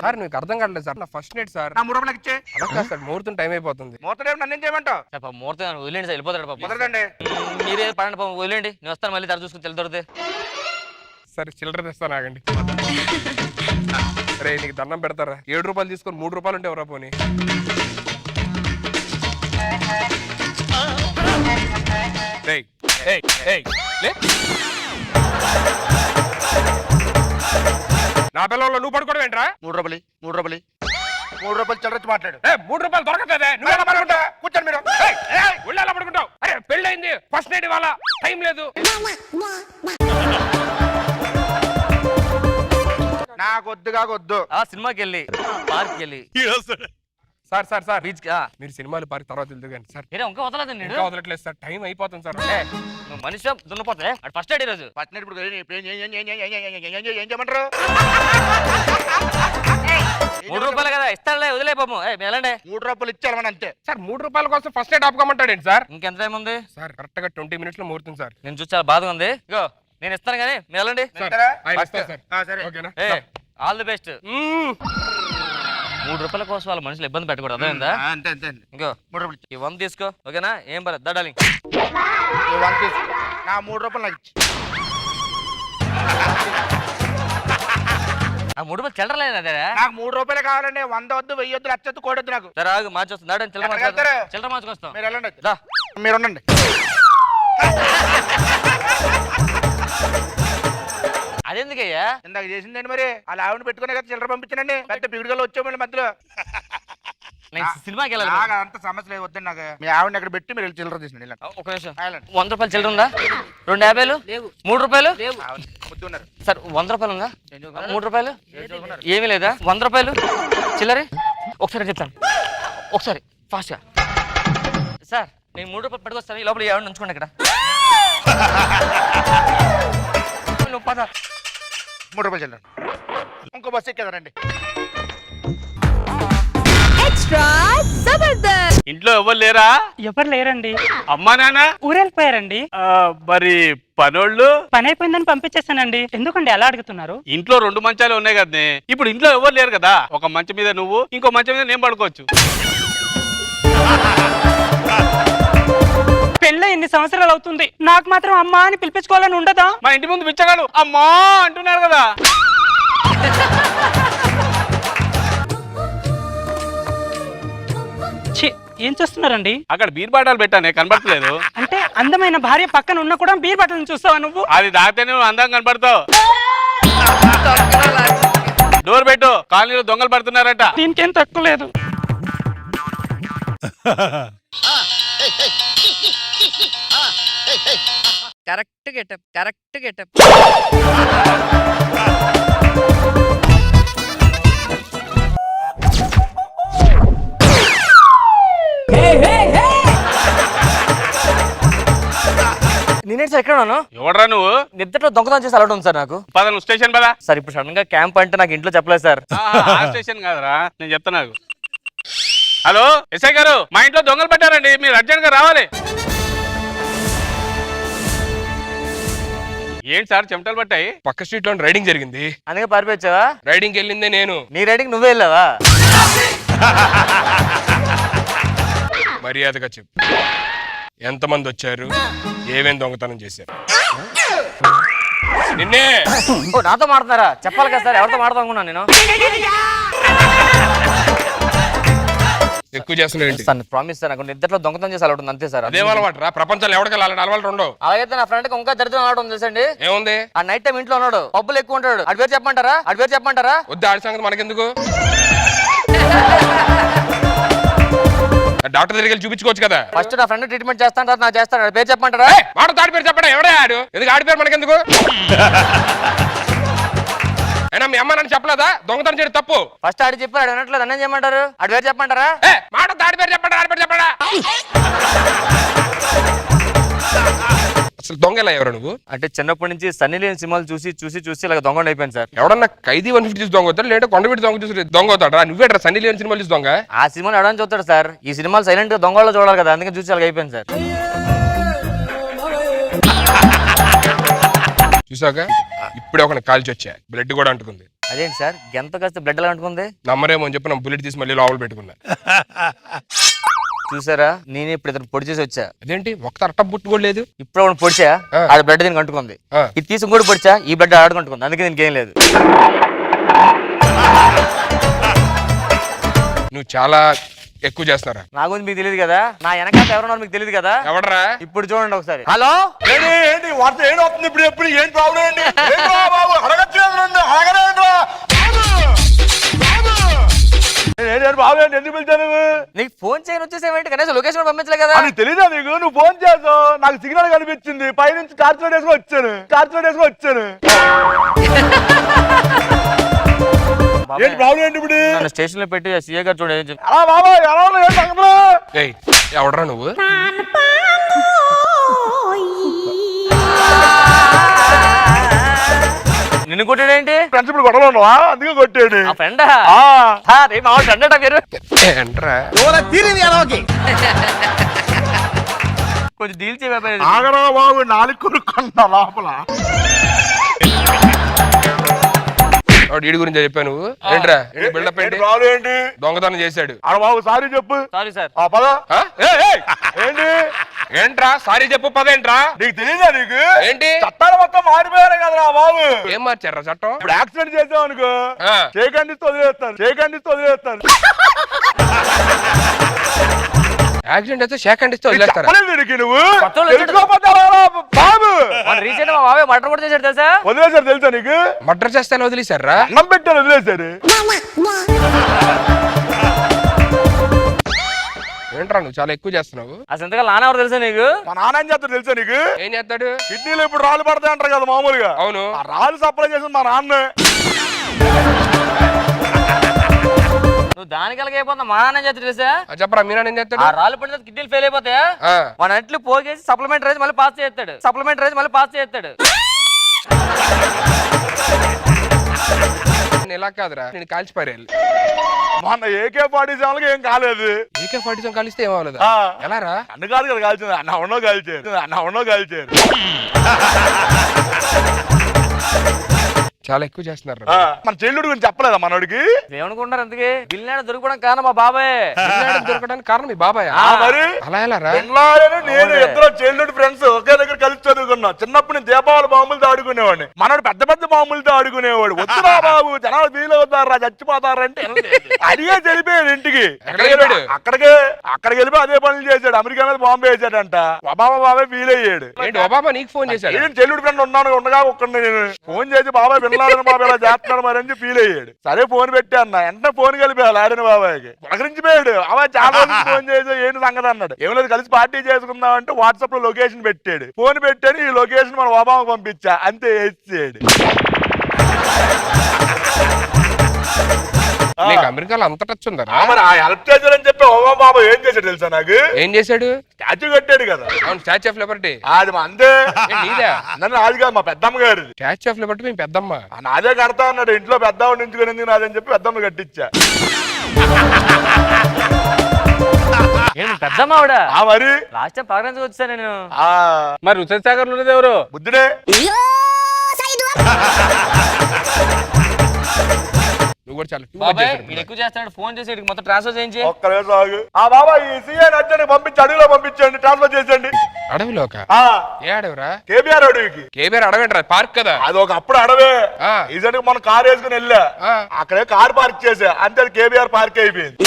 సార్ నీకు అర్థం కావట్లేదు సార్. నా ఫస్ట్ నైట్ సార్. నా 3 రూపాయలకి ఇచ్చే. అలా కాదు సార్, ముహూర్తం టైం అయిపోతుంది. మూతడేమి నన్ను ఏం చేయమంటావు? ముహూర్తం వదిలేండి సార్, వెళ్ళిపోతాడు పాపం. కుదరదండి. మీరే పడండి పాపం, వదిలేండి. నేను వస్తాను మళ్ళీ తర చూసుకుని తెలి సరే చిల్లర తెస్తాను, ఆగండి. రే నీకు దండం పెడతారా? 7 రూపాయలు తీసుకొని 3 రూపాయలు ఉంటే ఎవరా పోనీ. ఏయ్, ఏయ్, లే. నా పిల్లల్లో నువ్వు పడుకోవడం ఏంట్రా? 3 రూపాయలు 3 రూపాయలు 3 రూపాయలు చిల్లర మాట్లాడు. 3 రూపాయలు దొరకట్లేదే. నువ్వు ఎలా పడుకుంటావు? కూర్చోండి మీరు. ఏయ్, ఏయ్, ఒళ్ళు ఎలా పడుకుంటావు? అరే పెళ్ళయింది, ఫస్ట్ నైట్ ఇవాళ, టైం లేదు. నాకు వద్దు. ఆ సినిమాకి వెళ్ళి పార్క్ వెళ్ళి సార్ సార్ సార్ బీచ్ మీరు సినిమాలు పార్క్ తర్వాత వెళ్తారు కానీ సార్ ఇంకా వదలదండి ఇంకా వదలట్లేదు సార్, టైం అయిపోతుంది సార్. నువ్వు మనిషి దున్నపోతే ఫస్ట్ ఎయిడ్ ఈరోజు పట్టిన ఇప్పుడు ఏం చేయమంటారు? 3 రూపాయలు కదా ఇస్తాడులే, వదిలే పాపం. వెళ్ళండి. 3 రూపాయలు ఇచ్చారు అంతే. సార్ 3 రూపాయల కోసం ఫస్ట్ నైట్ ఆపుకోమంటాడేంటి సార్? ఇంకెంత టైం ఉంది సార్ కరెక్ట్ గా 20 minutes లో ముహూర్తం సార్. నేను చూసి చాలా బాధగా ఉంది. ఇగో నేను ఇస్తాను కానీ మీరు వెళ్ళండి. ఆయన ఇస్తారు సార్. సరే ఓకేనా? All the best. 3 రూపాయల కోసం వాళ్ళ మనుషులు ఇబ్బంది పెట్టకూడదు, అర్థమైందా? అంతే ఇంకో 3 రూపాయలు ఈ 100 తీసుకో, ఓకేనా? ఏం పర్లేదు డార్లింగ్. నా 3 రూపాయలు నాకు ఇచ్చి. ఆ 3 రూపాయలు చిల్లరలేదు అదే. నాకు 3 రూపాయలు కావాలండి. 100 వద్దు, 1000 వద్దు, 1,00,000 వద్దు, కోడొద్దు నాకు. సరే ఆగు, మార్చొస్తుంది దాడని ఎక్కడికి వెళ్తారు? చిల్లర మార్చుకొస్తాం. మీరు వెళ్ళండి. దా. మీరు ఉండండి. అదెందుకయ్యా? ఇందాక చేసిందండి మరి. అలా ఆవిడ పెట్టుకునే కదా చిల్లర పంపించానండి. పెద్ద పిగుడుగలు వచ్చామండి మధ్యలో. నేను సినిమాకి వెళ్ళాలి. నాకు అంత సమస్య లేదు, వద్దండి నాకు. మీ ఆవిడని అక్కడ పెట్టి మీరు వెళ్ళి చిల్లర తీసుకుని ఒక నిమిషం. 100 రూపాయలు చిల్లర ఉందా? 2 50 3 రూపాయలు ఉన్నారు. సార్ 100 రూపాయలు ఉందా? 3 రూపాయలు ఏమీ లేదా? 100 రూపాయలు చిల్లరి ఒకసారి చెప్తాను, ఒకసారి ఫాస్ట్ గా. సార్ నేను 3 రూపాయలు పట్టుకొస్తాను, ఈ లోపల ఎవరిని ఉంచుకోండి ఇక్కడ. నువ్వు పద. 3 రూపాయలు చిల్లర. ఇంకో బస్సు ఎక్కేదారండి. ఎక్స్ట్రా జబర్దస్త్. ఇంట్లో ఎవరు లేరా? ఎవరు లేరండి, అమ్మా నాన్న? ఊరెళ్ళిపోయారండి. మరి పనోళ్ళు? పని అయిపోయిందని పంపించేస్తానండి. ఎందుకండి అలా అడుగుతున్నారు? ఇంట్లో 2 మంచాలు ఉన్నాయి కదనే, ఇప్పుడు ఇంట్లో ఎవరు లేరు కదా, ఒక మంచం మీద నువ్వు, ఇంకో మంచం మీద నేను పడుకోవచ్చు. పెళ్ళి ఎన్ని సంవత్సరాలు అవుతుంది, నాకు మాత్రం అమ్మా అని పిలిపించుకోవాలని ఉండదా? మా ఇంటి ముందు బిచ్చగాడు అమ్మా అంటున్నారు కదా. ఛీ, ఏం చేస్తున్నారండి? అక్కడ బీర్ బాటలు పెట్టానే, కనబడట్లేదు. అంటే అందమైన భార్య పక్కన ఉన్నా కూడా బీర్ బట్టలను చూస్తావా నువ్వు? అది దాటితే నువ్వు అందంగా కనబడతావు. డోర్ పెట్టు, కాలనీలో దొంగలు పడుతున్నారట. దీనికేం తక్కువ లేదు. Correct getup, correct getup. నేనేంటి సార్ ఎక్కడ ఉన్నాను? ఎవడరా నువ్వు? నిద్రలో దొంగతనం చేసి అలవాటు ఉంది సార్ నాకు. పద నువ్వు స్టేషన్ పదా. సార్ ఇప్పుడు సడన్ గా క్యాంప్ అంటే నాకు ఇంట్లో చెప్పలేదు సార్. ఆ స్టేషన్ కాదురా, నేను చెప్తా నాకు. హలో ఎస్ఐ గారు, మా ఇంట్లో దొంగలు పెట్టారండి, మీరు అర్జెంట్ గా రావాలి. ఏంటి సార్ చెమటలు పట్టాయి? పక్క స్ట్రీట్ లో రైడింగ్ జరిగింది, అందుకే పారిపోయావా? రైడింగ్ వెళ్ళిందే నేను. నీ రైడింగ్ నువ్వే వెళ్ళావా? మర్యాదగా చెప్పు, ఎంతమంది వచ్చారు, ఏమేం దొంగతనం చేశారు? నిన్నే. ఓ నాతో మాట్లాడతారా? చెప్పాలి కదా సార్, ఎవరితో మాట్లాడుతా అనుకున్నాను నేను. ఎక్కువ చేస్తున్నావు సార్ ప్రామిస్ సార్, నాకు నిద్రలో దొంగతనం చేసి అలవాటు ఉంది అంతే సార్. అదేం అలవాటు రా, ప్రపంచంలో ఎవరికి అలవాటు ఉండవు. అలాగైతే నా ఫ్రెండ్ కి ఇంకా దరిద్రం అలవాటు ఉంది తెలుసండి. ఏముంది? ఆ నైట్ టైం ఇంట్లో ఉన్నాడు, పబ్బులు ఎక్కువ ఉంటాడు. అడి పేరు చెప్పమంటారా? అడి పేరు చెప్పమంటారా? వద్దు, ఆడి సంగతి మనకెందుకు. డాక్టర్ దగ్గరికి వెళ్ళి చూపించుకోవచ్చు కదా. ఫస్ట్ నా ఫ్రెండ్ ట్రీట్మెంట్ చేస్తాను, తర్వాత నాకు చేస్తాను. అడి పేరు చెప్పమంటారా? మాట తాడి పేరు చెప్పడా? ఎవడే ఆడు? ఎందుకు ఆడి పేరు మనకెందుకు? అయినా మీ అమ్మ నన్ను చెప్పలేదా దొంగతనం చేయడం తప్పు? ఫస్ట్ ఆడి చెప్పారు, అడగట్లేదు. అన్నేం చేయమంటారు? అడి పేరు చెప్పమంటారా? మాట తాడి పేరు చెప్పడా? ఆడి పేరు చెప్పడా? అసలు దొంగ ఎలా ఎవరు నువ్వు? అంటే చిన్నప్పటి నుంచి సన్నీ లియోన్ సినిమాలు చూసి చూసి చూసి ఇలా దొంగ అయిపోయింది సార్. ఎవడన్నా ఖైదీ 150 చూసి దొంగ అవుతాడు, లేదంటే కొండవీటి దొంగ చూసి దొంగ అవుతాడు రా? నువ్వేట్రా సన్నీ లియోన్ సినిమాలు చూసి దొంగ? ఆ సినిమాలు ఎవడని చూస్తాడు సార్, ఈ సినిమాలు సైలెంట్ గా దొంగలో చూడాలి కదా, అందుకే చూసి అలాగ అయిపోయింది సార్. చూసాక ఇప్పుడే ఒక కాల్చి వచ్చా, బ్లడ్ కూడా అంటుకుంది. అదేంటి సార్, గెంత కాస్త బ్లడ్ ఎలా అంటుకుంది? నమ్మరేమో అని చెప్పి నా బుల్లెట్ తీసి మళ్ళీ లోపల పెట్టుకున్నా. చూసారా, నేను ఇప్పుడు ఇతను పొడి చేసి వచ్చా. అదేంటి ఒక్క అట్ట బుట్టు కూడా లేదు? ఇప్పుడు ఒకటి పొడిచా, ఆడ బ్లడ్ దీనికి అంటుకుంది. ఇది తీసి కూడా పొడిచా, ఈ బ్లడ్ ఆడుకుంటుంది, అందుకే దీనికి ఏం లేదు. నువ్వు చాలా ఎక్కువ చేస్తున్నారా? నా గురించి మీకు తెలియదు కదా, నా వెనకాల ఎవరున్నారు మీకు తెలియదు కదా. ఎవడరా? ఇప్పుడు చూడండి ఒకసారి. హలో, ఏంటి వార్త ఏంటి వస్తుంది ఇప్పుడు ఎప్పుడు ఏం ప్రాబ్లం ఏంటి ఏంట్రా బాబు అడగట్లేదు నన్ను అడగలేదురా బాబు ఏంటి ఎందుకు పిలిచావు నువ్వు నీకు ఫోన్ చేయని వచ్చేసేవేంటి, కనీసం లొకేషన్ కూడా పంపించలే కదా. అని తెలీదా నీకు నువ్వు ఫోన్ చేసావు నాకు సిగ్నల్ కనిపించింది పైనుంచి టార్చ్ లైట్ వేసుకొని వచ్చాను ఏంటి ప్రాబ్లం ఏంటి ఇప్పుడు నన్ను స్టేషన్ లో పెట్టి సీఏ గారు చూడండి. అలా బాబా ఎలా ఉన్నావు ఏంటి సంగతులు? ఏయ్ ఎవడరా నువ్వు? నిన్ను కొట్టాడేంటి? ఫ్రెండ్స్ ఇప్పుడు గొడవలు ఉన్నావా అందుకే కొట్టాడు ఆ ఫ్రెండా? మా ఫ్రెండ్ అట పేరు. ఏంట్రా? కొంచెం డీల్ చేయ. ఆగరా బాబు నాలుగు కొనుక్కున్నా లోపల వీడి గురించి చెప్పాను నువ్వు ఏంట్రా? బిల్డప్ ఏంటి? ప్రాబ్లం ఏంటి? దొంగతనం చేశాడు. అలా బాబు సారీ చెప్పు. Sorry sir. పద ఆ? ఏంటి ఏంట్రా సారీ చెప్పు పదేంట్రా? నీకు తెలియదా నీకు ఏంటి చట్టాలు మొత్తం మారిపోయారు కదరా బాబు. ఏం మార్చారా చట్టం? ఇప్పుడు యాక్సిడెంట్ చేసావు అనుకో చేయకండిస్తూ వదిలేస్తాను యాక్సిడెంట్ అయితే షేక్ అండ్ ఇస్తే వదిలేస్తారా? దీనికి నువ్వు కొత్తోళ్ళు తెలుసుకోకపోతే బాబు రీసెంట్ మా బాబాయ్ మటన్ కూడా చేశాడు తెలుసా. వదిలేశారు తెలుసా నీకు? మర్డర్ చేస్తే వదిలేశారా? అన్నం పెట్టాను వదిలేశారు. ఏంట్రా నువ్వు చాలా ఎక్కువ చేస్తున్నావు? అసలు ఎంతగా నాన్న ఎవరు తెలుసా నీకు? మా నాన్న ఏం చేస్తాడు తెలుసా నీకు? ఏం చేస్తాడు? కిడ్నీలో ఇప్పుడు రాళ్ళు పడతాయి అంటారు కదా మామూలుగా. అవును. ఆ రాళ్ళు సప్లై చేసింది మా నాన్న. నువ్వు దానికి అయిపోతున్నా మా నాన్న చేస్తాడు తెలుసా. చెప్పరా మీ నాన్న ఏం చేస్తాడు? ఆ రాళ్ళు పడిన కిడ్నీలు ఫెయిల్ అయిపోతాయా మన అంట్లు పోగేసి సప్లిమెంట్ రైజ్ మళ్ళీ పాస్ చేస్తాడు. ఇలా కాదురా నేను కాల్చిపారేయాలి. మొన్న AK-47 ఏం కాలేదు. AK-47 కలిస్తే ఏమవ్వలేదు. ఎలా రా? అన్న కాదు కదా కాల్చింది అన్న ఉన్నో కాల్చారు. చాలా ఎక్కువ చేస్తున్నారు. మన చెల్లుడి గురించి చెప్పలేదా మనోడికి? ఏమనుకుంటారు అందుకే బిల్లాడ దొరకడం కారణం మా బాబాయ్. దొరకడానికి కారణం మీ బాబాయ్. మరి అలా ఎలా రా? నేను ఇద్దరు చెల్లుడి ఫ్రెండ్స్ ఒకే దగ్గర కలిసి చదువుకున్నా. చిన్నప్పుడు నేను దీపావళి బాంబులతో ఆడుకునేవాడిని, మనోడు పెద్ద పెద్ద బాంబులతో ఆడుకునేవాడు. వద్దురా బాబు జనాలు ఫీల్ అవుతారా చచ్చిపోతారంటే అడిగే తెలిపోయాడు ఇంటికి. అక్కడికి వెళ్ళిపోయి అదే పనులు చేశాడు. అమెరికా మీద బాంబు వేసాడంట. ఒబామా బాబాయ్ ఫీల్ అయ్యాడు. ఒబామా నీకు ఫోన్ చేశాడు? నేను చెల్లుడి ఫ్రెండ్ ఉండగా ఒక్కడిని నేను ఫోన్ చేసి బాబాయ్ పిల్లాడిన బాబాయ్ ఇలా చేస్తున్నాడు మరి అని ఫీల్ అయ్యాడు. సరే ఫోన్ పెట్టి అన్న వెంటనే ఫోన్ కలిపేయాలి ఆడిన బాబాయ్కి. పలకరించిపోయాడు. బాబాయ్ చాలా రోజులు ఫోన్ చేసి ఏంటి సంగతి అన్నాడు. ఏం లేదు కలిసి పార్టీ చేసుకుందాం అంటే వాట్సాప్ లో లొకేషన్ పెట్టాడు. ఫోన్ పెట్టాను ఈ లొకేషన్ మన ఒబామాకు పంపించా అంతే వేసాడు. అమెరికాలో అంత టచ్ ఉందా? మరి ఆ హెల్ప్ చేశాడని చెప్పి ఒబామా బాబా ఏం చేశాడు తెలుసా నాకు? ఏం చేశాడు? స్టాచ్యూ కట్టాడు కదా. అవును స్టాచ్యూ ఆఫ్ లిబర్టీ. అది అంతే నీదా? నన్ను అది కాదు మా పెద్దమ్మ గారు. స్టాచ్యూ ఆఫ్ లిబర్టీ మీ పెద్దమ్మ. నాదే కడతా అన్నాడు. ఇంట్లో పెద్దవాడిని ఎంచుకుని ఎందుకు నాదని చెప్పి పెద్దమ్మ కట్టించా. పెద్దమ్మ ఆవిడ మరి లాస్ట్ టైం ప్రోగ్రామ్స్ వచ్చా నేను. మరి రుచి సాగర్ ఉన్నది ఎవరు? బుద్ధుడే. నువ్వు కూడా చాలా బాబాయ్ ఎక్కువ చేస్తాడు. ఫోన్ చేసి మొత్తం ట్రాన్స్ఫర్ చేయించి. ఒక్క నిమిషం ఆగు. బాబా ఈ సీఏ నచ్చని పంపించి అడవిలో పంపించండి ట్రాన్స్ఫర్ చేసండి. అడవిలోక? ఏ అడవిరా? కేబీఆర్ అడవికి. కేబీఆర్ అడవేంట్రా? పార్క్ కదా అది ఒక అప్పుడు అడవే. ఈసారి మనం కార్ వేసుకుని వెళ్ళా అక్కడే కార్ పార్క్ చేసా అంతే అది కేబీఆర్ పార్క్ అయిపోయింది.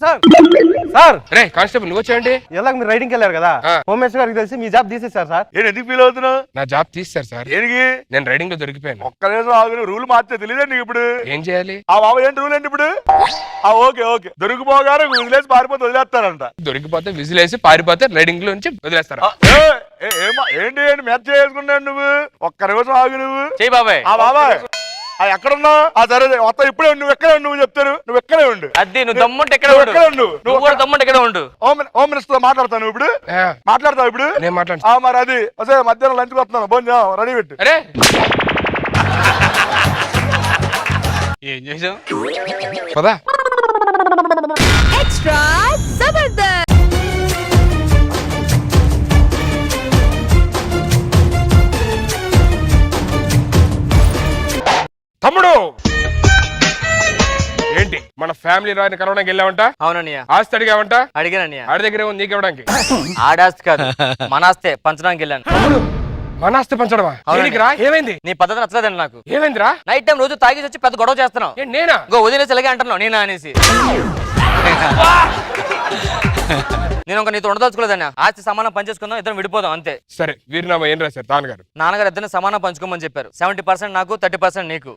సార్ రే కానిస్టేబుల్ నువ్వు వచ్చేయండి. ఎలా మీరు రైడింగ్ వెళ్ళారు కదా హోమ్ మినిస్టర్ గారికి తెలిసి మీ జాబ్ తీసేశారు సార్. నేను ఎందుకు ఫీల్ అవుతున్నావు? నా జాబ్ తీస్తారు సార్. దేనికి? నేను రైడింగ్ లో దొరికిపోయాను. ఒక్క నిమిషం ఆగు. రూల్ మార్చే తెలియదా నీకు ఇప్పుడు? ఏం చేయాలి? బాబా ఏంటి రూల్ ఏంటి ఇప్పుడు? ఓకే దొరికిపోగానే వదిలేసి పారిపోతే వదిలేస్తారంట. దొరికిపోతే విజిలేసి పారిపోతే రైడింగ్ లో నుంచి వదిలేస్తారా? ఏంటి మ్యాచ్ చేసుకున్నాడు నువ్వు? ఒక్క నిమిషం ఆగు నువ్వు. చెయ్యి బాబాయ్. బాబాయ్ ఎక్కడున్నా సరే మొత్తం ఇప్పుడే నువ్వు ఎక్కడ నువ్వు చెప్తాను నువ్వు ఎక్కడే ఉండు. అది నువ్వు దమ్ముంటే ఎక్కడ ఉండు. నువ్వు కూడా దమ్ముంటే ఎక్కడ ఉండు. హోమ్ మినిస్టర్ మాట్లాడతాను ఇప్పుడు. మాట్లాడతావు ఇప్పుడు? నేను మాట్లాడు. మరి అది అసలు మధ్యాహ్నం లంచ్కి వస్తున్నాను. భోజనం రెడీ పెట్టు. అరే ఏం చేసావు? పదా ఎక్స్ట్రా జబర్దస్త్. తమ్ముడు ఏంటి మన ఫ్యామిలీ రాని కలవడానికి వెళ్ళావంట? అవునన్నయ్య. ఆస్తి అడిగావంట? అడిగానన్నయ్య. ఆడి దగ్గర ఉంది నీకు ఇవ్వడానికి. ఆడాస్తి కాదు మన ఆస్తే పంచడానికి వెళ్ళాను. మన ఆస్తి పంచడమా? దేనికిరా? ఏమైంది? నీ పద్ధతి నచ్చలేదండి నాకు. ఏమైందిరా? నైట్ టైం రోజు తాగేసి వచ్చి పెద్ద గొడవ చేస్తున్నావు. ఏ, నేనా? ఇంకో వదిలేసి ఇలాగే అంటున్నావు నేనా అనేసి. నేను ఒక నీతో ఉండదలుచుకోలేదన్నా. ఆస్తి సమానం పంచేసుకుందాం, ఇద్దరం విడిపోదాం అంతే. సరే వీరినామా ఏం రాశారు నాన్నగారు? నాన్నగారు ఇద్దరిని సమానం పంచుకోమని చెప్పారు. 70% నాకు, 30% నీకు.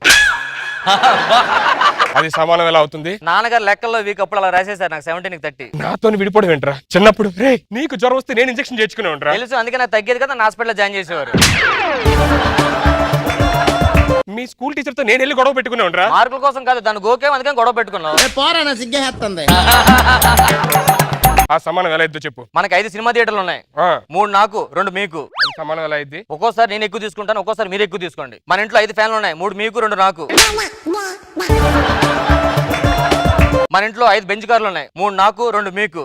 అది సమానం ఎలా అవుతుంది? నాన్నగారు లెక్కల్లో వీక్ అప్పుడు అలా రాసేసారు. నాకు 70 నీకు 30. నాతో విడిపోవడం ఏంట్రా? చిన్నప్పుడు రే నీకు జ్వరం వస్తే నేను ఇంజెక్షన్ చేర్చుకునే ఉంటా. తెలుసు, అందుకే నాకు తగ్గేది కదా, నా హాస్పిటల్లో జాయిన్ చేసేవారు. మీ స్కూల్ టీచర్ తో నేను వెళ్ళి గొడవ పెట్టుకునే ఉంటా. మార్కుల కోసం కాదు, దాన్ని గోకే అందుకని గొడవ పెట్టుకున్నావు. ఆ సమానం ఎలా ఇద్దో చెప్పు. మనకి 5 సినిమా థియేటర్లు ఉన్నాయి. 3 నాకు, 2 మీకు. అది సమానం ఎలా ఇద్ది? ఒక్కోసారి నేను ఎక్కువ తీసుకుంటాను, ఒక్కోసారి మీరు ఎక్కువ తీసుకోండి. మన ఇంట్లో 5 ఫ్యాన్లు ఉన్నాయి. 3 మీకు, 2 నాకు. మన ఇంట్లో 5 బెంచ్ కార్లు ఉన్నాయి. 3 నాకు, 2 మీకు.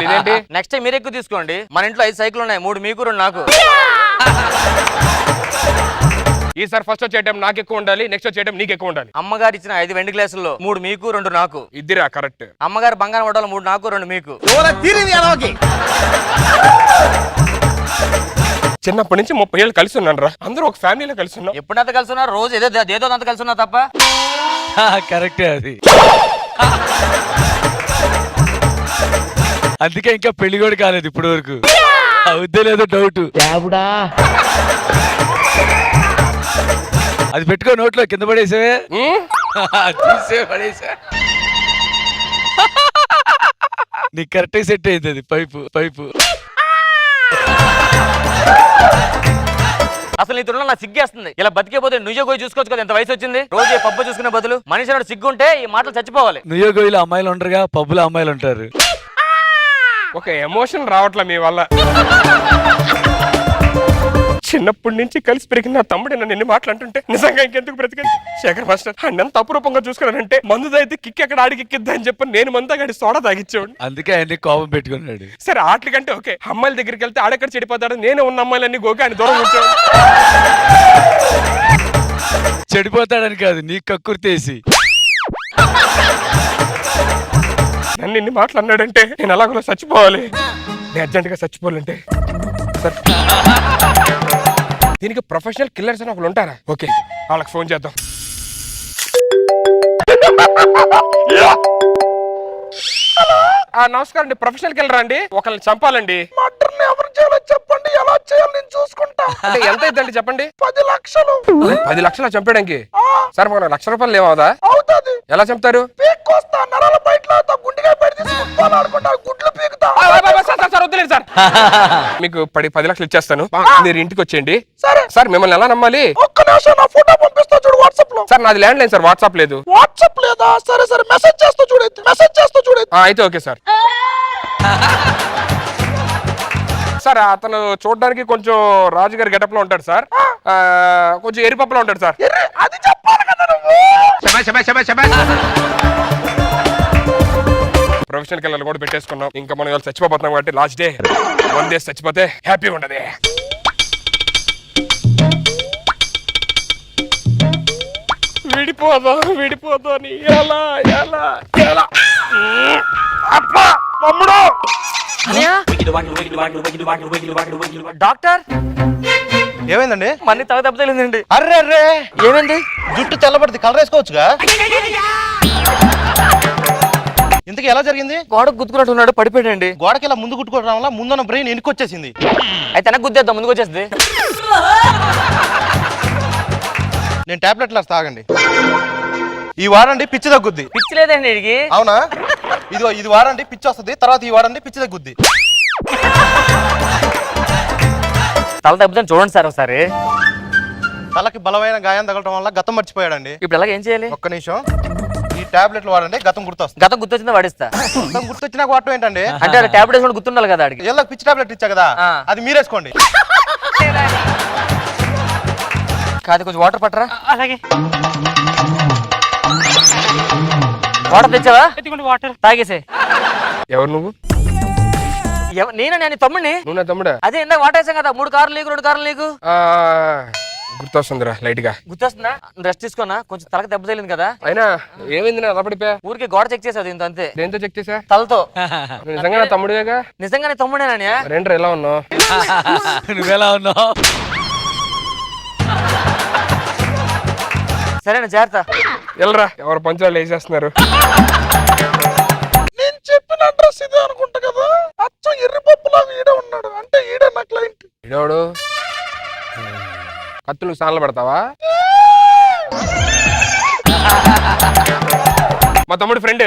ఇదేంటి? నెక్స్ట్ టైం మీరు ఎక్కువ తీసుకోండి. మన ఇంట్లో 5 సైకిల్ ఉన్నాయి. 3 మీకు, 2 నాకు. ఈసారి ఫస్ట్ వచ్చే టైం నాకు ఎక్కువ ఉండాలి, నెక్స్ట్ వచ్చే టైం నీకు ఎక్కువ ఉండాలి. అమ్మగారు ఇచ్చిన 5 వెండి గ్లాసుల్లో 3 మీకు, 2 నాకు. ఇద్దిరా కరెక్ట్. అమ్మగారు బంగారం వడ్డాలు 3 నాకు, 2 మీకు. చిన్నప్పటి నుంచి 30 ఏళ్ళు కలిసి ఉన్నాను రా. అందరూ ఒక ఫ్యామిలీలో కలిసి ఉన్నాం. ఎప్పుడంత కలిసి ఉన్నారు? రోజు ఏదో అంత కలిసి ఉన్నా తప్ప. కరెక్టే అది. అందుకే ఇంకా పెళ్లి కూడా కాలేదు ఇప్పటి వరకు. అవుద్దే లేదో డౌట్. అది పెట్టుకో నోట్లో కింద పడేసావే. తీసే పడేసా. నీకు కరెక్ట్గా సెట్ అయింది అది. పైపు అసలు నీ తుల్లో నాకు సిగ్గేస్తుంది. ఇలా బతికేపోతే నువ్వే పోయి చూసుకోవచ్చు కదా, ఎంత వయసు వచ్చింది. రోజు పబ్బు చూసుకునే బదులు మనిషి నాడు సిగ్గుంటే ఈ మాటలు చచ్చిపోవాలి. నువ్వే గోయిలో అమ్మాయిలు ఉంటారుగా, పబ్బులో అమ్మాయిలు ఉంటారు. ఒక ఎమోషన్ రావట్లే మీ వల్ల. చిన్నప్పటి నుంచి కలిసి పెరిగిన నా తమ్ముడు నన్ను ఎన్ని మాట్లాడుతుంటే నిజంగా ఇంకెందుకు బ్రతికింది. శేఖర్ మాస్టర్ నన్ను తప్పు రూపంగా చూసుకున్నానంటే మందు తాగితే కిక్ ఎక్కడ ఆడికి ఎక్కిద్దా అని చెప్పి నేను మందు తాగి సోడా తాగిచ్చేవాడు. అందుకే ఆయన్ని కోపం పెట్టుకున్నాడు. సరే ఆటల కంటే ఓకే, అమ్మాయిల దగ్గరికి వెళ్తే ఆడెక్కడ చెడిపోతాడు. నేనే ఉన్న అమ్మాయిలన్నీ గోకి ఆయన దూరం వచ్చాడు. చెడిపోతాడని కాదు, నీ కక్కుర్తేసి. నన్ను ఇన్ని మాట్లాడినాడంటే నేను అలాగో చచ్చిపోవాలి. నేను అర్జెంట్ గా చచ్చిపోవాలంటే సరే దీనికి ప్రొఫెషనల్ కిల్లర్స్ అని ఒకళ్ళు ఉంటారా? ఓకే, వాళ్ళకి ఫోన్ చేద్దాం. నమస్కారం అండి, ప్రొఫెషనల్ కిల్లర్ అండి. ఒకళ్ళని చంపాలండి. ఎవరు చేయాలో చెప్పండి, ఎలా చేయాలి నేను చూసుకుంటా. అంటే ఎంత అవుతుందండి చెప్పండి? 10 లక్షలు. 10 లక్షలు చంపడానికి? సరే మనకు ₹1,00,000 ఏమవుదా? అవుతుంది. ఎలా చంపుతారు? మీకు 10 లక్షలు ఇచ్చేస్తాను, మీరు ఇంటికి వచ్చేయండి. సార్ మిమ్మల్ని ఎలా నమ్మాలి? ఒక్క నిమిషం, నా ఫోటో పంపిస్తా చూడు వాట్సాప్ లో. సార్ నాది ల్యాండ్ లైన్ సార్, వాట్సాప్ లేదు. వాట్సాప్ లేదా? సరే సరే, మెసేజ్ చేస్తా చూడైతే. అయితే ఓకే సార్. సార్ అతను చూడడానికి కొంచెం రాజుగారి గెటప్ లో ఉంటాడు సార్, కొంచెం ఎరిపప్పులో ఉంటాడు సార్. అది చెప్పాలి కదా నువ్వు. ప్రొఫెషనల్ కిల్లర్ కూడా పెట్టేసుకున్నాం. ఇంకా మనం ఇవాళ చచ్చిపోతున్నాం కాబట్టి లాస్ట్ డే 1 days చచ్చిపోతే హ్యాపీగా ఉండదు. విడిపోదా నీ ఎలా ఎలా ఎలా అబ్బా తమ్ముడు. డాక్టర్ ఏమైందండి? మన్ని తల దెబ్బ తగిలిందండి. అర్రే అర్రే, ఏమైంది? జుట్టు తెల్లబడితే కలర్ వేసుకోవచ్చుగా. ఇంతకీ ఎలా జరిగింది? గోడకు గుద్దుకున్నట్టున్నాడు, పడిపోయాడండి. గోడకి ఇలా ముందు కుట్టుకోవడం వల్ల ముందున్న బ్రెయిన్ వెనుకొచ్చేసింది. అయితే వెనక్కి గుద్దేద్దాం, ముందుకు వచ్చేస్తుంది. నేను టాబ్లెట్లు తాగండి. ఈ వాడండి పిచ్చి తగ్గుద్ది. పిచ్చి లేదండి వీడికి. అవునా? ఇదిగో ఇది వాడండి పిచ్చి వస్తుంది, తర్వాత ఈ వాడండి పిచ్చి తగ్గుద్ది. తల దెబ్బతాను చూడండి సార్ ఒకసారి. తలకి బలమైన గాయం తగలటం వల్ల గతం మర్చిపోయాడండి. ఇప్పుడు ఎలాగ ఏం చేయాలి? ఒక్క నిమిషం, ఈ టాబ్లెట్లు వాడండి, గతం గుర్తొస్తుంది. గతం గుర్తొచ్చిందా వాడిస్తా. గతం గుర్తొచ్చినా వాడటం ఏంటండి? అంటే టాబ్లెట్ వేసుకుని గుర్తుండాలి కదా అడిగి. ఎల్ల పిచ్చి టాబ్లెట్ ఇచ్చా కదా, అది మీరేసుకోండి. కాదు, కొంచెం వాటర్ పట్టరా. అలాగే. వాటర్ తెచ్చావా? ఎత్తుకోండి వాటర్. తాగేసే. ఎవరు నువ్వు? నేనా? నేను తమ్ముడిని. నువ్వు నా తమ్ముడా? అదే ఇందాక వాటర్ వేసాం కదా, 3 కార్లు నీకు, 2 కార్లు నీకు. గుర్తొస్తుందిరా లైట్ గా. గుర్తొస్తుందా? రెస్ట్ తీసుకున్నా, కొంచెం తలకి దెబ్బ తగిలింది కదా. అయినా ఏమైంది నా పడిపోయా? ఊరికి గోడ చెక్ చేసావు ఇంత అంతే. దేంతో చెక్ చేసా? తలతో. నిజంగా నా తమ్ముడివేగా? నిజంగానే తమ్ముడేనా? రెండ్రా ఎలా ఉన్నావు? నువ్వెలా ఉన్నావు? సరేనా, జాగ్రత్త. వెళ్ళరా, ఎవరు పంచాలు వేసేస్తున్నారు. నేను చెప్పిన అడ్రస్ ఇదే అనుకుంటా కదా. అచ్చం ఎర్రిపప్పులాగా ఈడే ఉన్నాడు, అంటే ఈడే నా క్లయింట్. ఇడోడు కత్తులు సాన్లు పెడతావా? మా తమ్ముడు ఫ్రెండ్.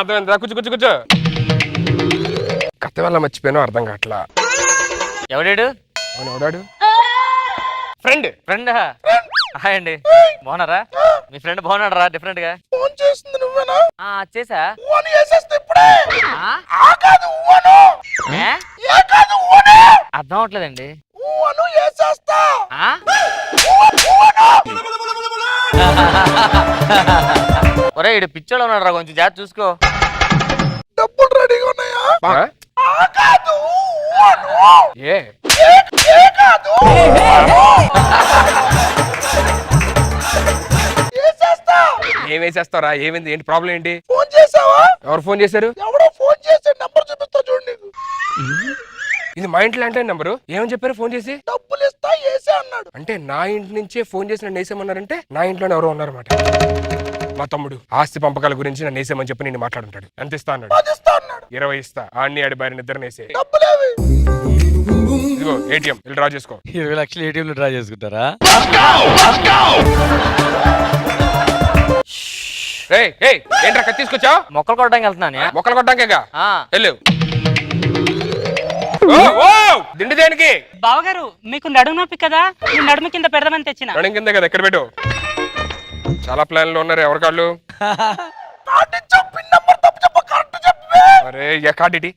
అర్థమైందా? కూర్చో కూర్చో కూర్చో. కత్తి వల్ల మర్చిపోయాను, అర్థం కావట్లా. ఎవడాడు? అవును, ఎవడాడు? ఫ్రెండ్. ఫ్రెండ్. హాయ్ అండి, బాగున్నారా? మీ ఫ్రెండ్ బాగున్నాడు రా, డిఫరెంట్ గా. ఫోన్ చేస్తుంది నువ్వేనా? చేసా. ఊను వేసేస్తే ఇప్పుడే. ఆ కాదు ఊను. ఏ? ఏ కాదు ఊను. అర్థం అవట్లేదండి. ఊను వేసేస్తా. ఒరే, ఇడు పిచ్చోడు ఉన్నాడు రా, కొంచెం జాగ్రత్త చూసుకో. డబ్బులు రెడీగా ఉన్నాయా? ఆ? ఆ కాదు ఊను. ఏ ఏ కాదు. వేసేస్తా. ఏం వేసేస్తారా? ఏమైంది? ఏంటి ప్రాబ్లం? ఏంటి? ఫోన్ చేసావా? ఎవరు ఫోన్ చేశారు? ఎవడో ఫోన్ చేసే నంబర్ చూపిస్తా చూడు నీకు. ఇది మా ఇంట్లో అంటే నంబరు. ఏమని చెప్పారు ఫోన్ చేసి? డబ్బులు ఇస్తా వేసే అన్నాడు. అంటే నా ఇంటి నుంచే ఫోన్ చేసి నన్ను వేసేమన్నారంటే నా ఇంట్లోనే ఎవరో ఉన్నారన్నమాట. మా తమ్ముడు ఆస్తి పంపకాల గురించి నన్ను వేసేమని చెప్పి నేను మాట్లాడుంటాడు. ఎంత ఇస్తా అన్నాడు? 10 ఇస్తా అన్నాడు. 20 ఇస్తా. ఆడిని ఆడి భార్య నిద్ర వేసే. డబ్బులేవి? ఇదిగో ATM, వెళ్ళి డ్రా చేసుకో. 20 లక్షలు ఏటీఎంలో డ్రా చేసుకుంటారా? ఏంట్రా కత్తి తీసుకొచ్చావు? మొక్కలు కొట్టడానికి వెళ్తున్నాను. మొక్కలు కొట్టడానికేగా? వెళ్ళు. దిండి దేనికి? బావగారు, మీకు నడుము నొప్పి కదా, మీ నడుము కింద పెడదామని తెచ్చిన. నడుం కింద కదా, ఎక్కడ పెట్టు. చాలా ప్లాన్లు ఉన్నారు. ఎవరి కాళ్ళు? అరే ఎకాడిటీ.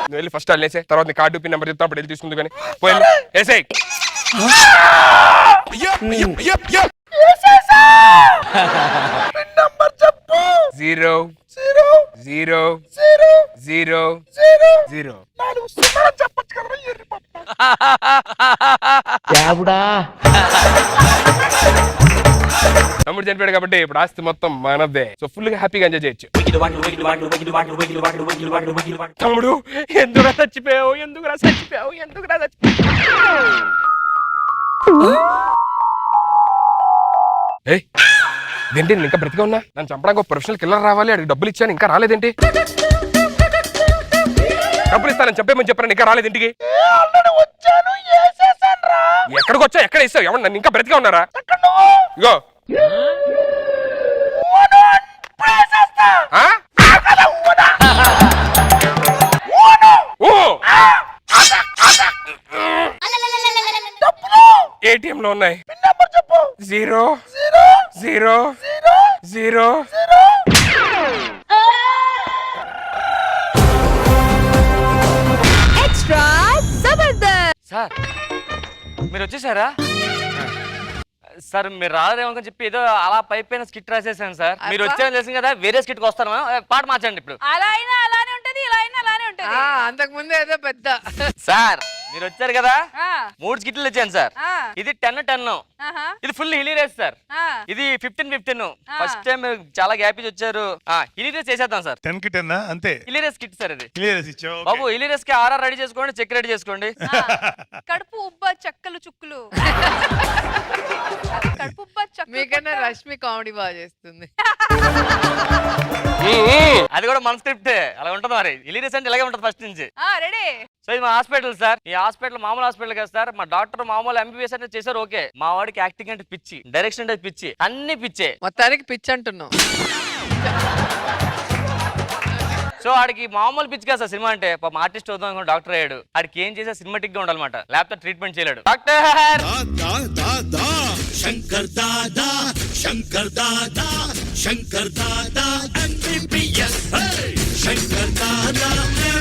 నువ్వు వెళ్ళి ఫస్ట్ వాళ్ళు వేసే, తర్వాత నీ కార్డు పిన్ నెంబర్ చెప్తా, అప్పుడు వెళ్ళి తీసుకుంది. కానీ పోయి వేసేయ్. జీరో 0 0 0 తమ్ముడు చనిపోయాడు కాబట్టి ఇప్పుడు ఆస్తి మొత్తం మనదే. సో ఫుల్ గా హ్యాపీగా ఎంజాయ్ చేయొచ్చు. తమ్ముడు ఎందుకురా చచ్చిపోయావు? ఎందుకురా చచ్చిపోయావు? ఎందుకురా చచ్చిపోయావు? ఇదేంటి, నేను ఇంకా బ్రతిగా ఉన్నా? నన్ను చంపడానికి ఒక ప్రొఫెషనల్ కిల్లర్ రావాలి, అడిగి డబ్బులు ఇచ్చాను, ఇంకా రాలేదేంటి? డబ్బులు ఇస్తానని చెప్పేమని చెప్పాను, ఇంకా రాలేదు ఇంటికి. ఎక్కడికి వచ్చా? ఎక్కడ ఇస్తావు? ఎవరు నన్ను ఇంకా బ్రతిగా ఉన్నారా? ఇగో ATM లో ఉన్నాయి. 0 0 0 ఎక్స్ట్రా జబర్దస్త్. సార్, మీరు వచ్చేసారా? సార్, మీరు రాలేమని చెప్పి ఏదో అలా పైపైన స్కిట్ రాసేసాను సార్. మీరు వచ్చారని తెలిసింది కదా, వేరే స్కిట్ కి వస్తాను. పాట మార్చండి ఇప్పుడు. అలా అయినా అలానే ఉంటది, ఇలా అయినా అలానే ఉంటది. అంతకు ముందే ఏదో పెద్ద. సార్, మీరు వచ్చారు కదా, ఆ, 3 స్కిట్లు ఇచ్చాను సార్. ఆ, ఇది 10 ఆహా, ఇది ఫుల్ హిలీరియస్ సార్. ఆ. ఇది 15 ఫస్ట్ టైం మీరు చాలా గ్యాప్ ఇచ్చి వచ్చారు. హిలీరియస్ చేసేద్దాం సార్. 10 కి 10 అంతే. హిలీరియస్ కిట్ సార్ ఇది. క్లియర్ ఇచ్చావు. బాబు, హిలీరియస్ కి ఆర్ఆర్ రెడీ చేసుకోండి, చెక్ రెడీ చేసుకోండి. కడుపు ఉబ్బ చక్కలు చుక్కులు. కడుపు ఉబ్బ చక్కలు. మీకన్నా రష్మి కామెడీ బాగా చేస్తుంది. అది కూడా మన స్క్రిప్ట్ అలా ఉంటుంది. మరి హిలీరియస్ అంటే ఇలాగే ఉంటుంది ఫస్ట్ నుంచి. రెడీ. సో ఇది మా హాస్పిటల్ సార్. ఈ హాస్పిటల్ మామూలు హాస్పిటల్ కదా సార్. మా డాక్టర్ మామూలు MBBS అంటే చేశారు, ఓకే. మా వాడికి యాక్టింగ్ అంటే పిచ్చి, డైరెక్షన్ అంటే పిచ్చి, అన్ని పిచ్చే. మొత్తానికి పిచ్ అంటున్నావు. సో ఆడికి మామూలు పిచ్చి కదా సార్ సినిమా అంటే. పాపం ఆర్టిస్ట్ అవుతాం అనుకుని డాక్టర్ అయ్యాడు. ఆడికి ఏం చేసా సినిమాటిక్ గా ఉండాలన్నమాట, లేకపోతే ట్రీట్మెంట్ చేయలేడు. Doctor Shankar Dada Shankar Dada Shankar Dada MBBS Shankar Dada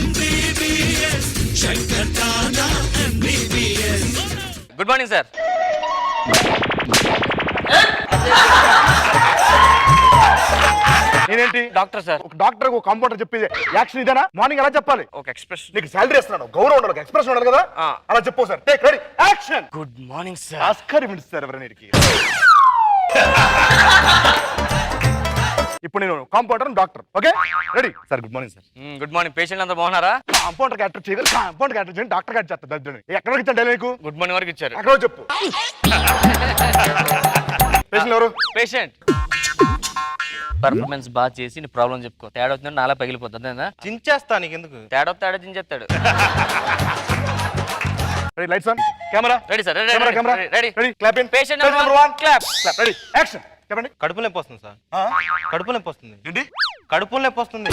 MBBS Shankar Dada MBBS. Good morning sir. నేనేంటి డాక్టర్ సార్. ఒక డాక్టర్ ఒక కాంపౌండర్ చెప్పేది యాక్షన్ ఇదేనా? మార్నింగ్ ఎలా చెప్పాలి? ఒక ఎక్స్ప్రెస్. నీకు శాలరీ ఇస్తున్నాను, గౌరవం ఉండాలి, ఒక ఎక్స్ప్రెషన్ ఉండాలి కదా, అలా చెప్పు sir. Take ready action. Good morning sir. ఆస్కారం సార్ ఎవరైనా. ఇప్పుడు నేను compounder doctor. Okay ready sir. Good morning sir. Good morning. Patient అంతా బాగున్నారా? కాంపౌండర్ క్యారెక్టర్ చేయగలరు, కాంపౌండర్ క్యారెక్టర్ చేయండి, డాక్టర్ క్యారెక్టర్ చేస్తారు. దగ్గర ఎక్కడ ఇచ్చాను డైలీ మీకు? గుడ్ మార్నింగ్ వరకు ఇచ్చారు. ఎక్కడో చెప్పు. పేషెంట్ ఎవరు? పేషెంట్. పర్ఫార్మెన్స్ బాగా చేసి నీ ప్రాబ్లం చెప్పుకో. తేడా అవుతుందంటే నాలా పగిలిపోతుంది. చించేస్తా నీకు ఎందుకు? తేడా చించేస్తాడు. Ready lights on camera. Ready sir. Camera ready. Ready clap in. Patient number 1 clap. Ready action. చెప్పండి. కడుపు నొప్పి వస్తుంది సార్. కడుపు నొప్పి వస్తుంది. ఏంటి? కడుపు నొప్పి వస్తుంది.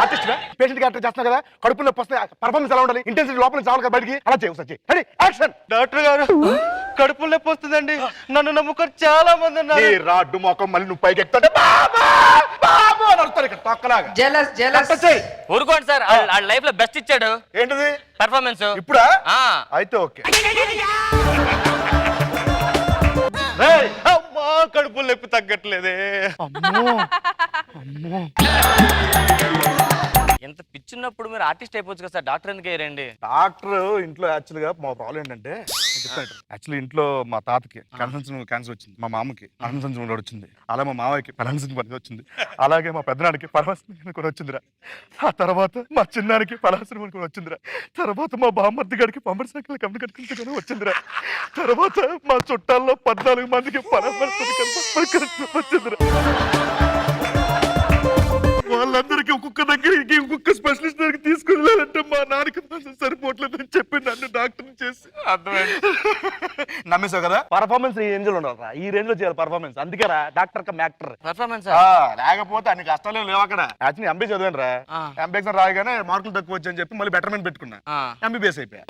ఆర్టిస్ట్ పేషెంట్ క్యారెక్టర్ చేస్తున్నా కదా, కడుపు నొప్పి వస్తే పర్ఫార్మెన్స్ ఎలా ఉండాలి? ఇంటెన్సిటీ లోపల నుంచి రావాలి కదా బయటికి, అలా చేయవు సార్. Ready action. డాక్టర్ గారు కడుపు నొప్పి వస్తుందండి, నన్ను నమ్ముకొని చాలా మంది ఉన్నారు. రాడ్డు మొక్కం మళ్ళీ నువ్వు పైకి ఎక్కుతుంటే బాబా బాబా అని అడుగుతారు ఇక్కడ తొక్కలాగా. ఊరుకోండి సార్. ఆ లైఫ్ లో బెస్ట్ ఇచ్చాడు. ఏంటిది? పర్ఫార్మెన్స్. ఇప్పుడా? అయితే ఓకే. అమ్మా కడుపు నొప్పి తగ్గట్లేదే. ఎంత పిచ్చినప్పుడు మీరు ఆర్టిస్ట్ అయిపోవచ్చు కదా సార్. డాక్టర్ ఎందుకు అయ్యారండి? డాక్టర్ ఇంట్లో యాక్చువల్ గా మా ప్రాబ్లం ఏంటంటే యాక్చువల్లీ ఇంట్లో మా తాతకి క్యాన్సర్ వచ్చింది, మా మామకి అనంతరం వచ్చింది, అలా మా మామయ్యకి పలాన్సింగ్ పని వచ్చింది, అలాగే మా పెద్దనాడికి పలాన్సింగ్ కూడా వచ్చిందిరా. ఆ తర్వాత మా చిన్నానికి పలాన్సింగ్ కూడా వచ్చిందిరా. తర్వాత మా బామ్మర్ది గడికి పంపర్ సైకిల్ కంపెనీ కట్టుకుంటే వచ్చిందిరా. తర్వాత మా చుట్టాల్లో 14 మందికి పలాన్సింగ్ వచ్చిందిరా. వాళ్ళందరికీ ఒక్కొక్క దగ్గరికి ఒక్కొక్క స్పెషలిస్ట్ దగ్గరికి తీసుకెళ్ళాలంటే మా నాన్నకి సరిపోవట్లేదని చెప్పి నన్ను డాక్టర్ చేసి నమ్మేసావు కదా. పర్ఫార్మెన్స్ ఈ రేంజ్ లో ఉండాలి, ఈ రేంజ్ లో చేయాలి పర్ఫార్మెన్స్. అందుకే రా డాక్టర్ మ్యాక్టర్ పర్ఫార్మెన్స్. లేకపోతే అన్ని కష్టాలు లేవు అక్కడ. యాక్చువల్లీ ఎంబీ చదివాను రా, ఎంబీ ఎగ్జామ్ రాగానే మార్కులు తక్కువ వచ్చని చెప్పి మళ్ళీ బెటర్మెంట్ పెట్టుకున్నా, ఎంబీబీఎస్ అయిపోయా.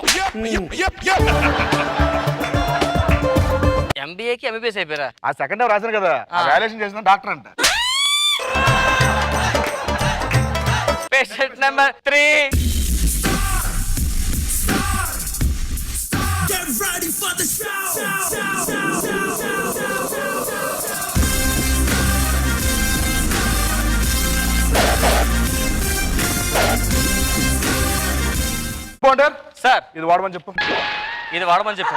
ఎంబీఏకి ఎంబీబీఎస్ అయిపోయారా? ఆ సెకండ్ టైం రాశాను కదా, వాల్యుయేషన్ చేసిన డాక్టర్ అంట. Patient number 3. Get ready for the show. Compounder sir ఇది వాడమని చెప్పు. ఇది వాడమని చెప్పు.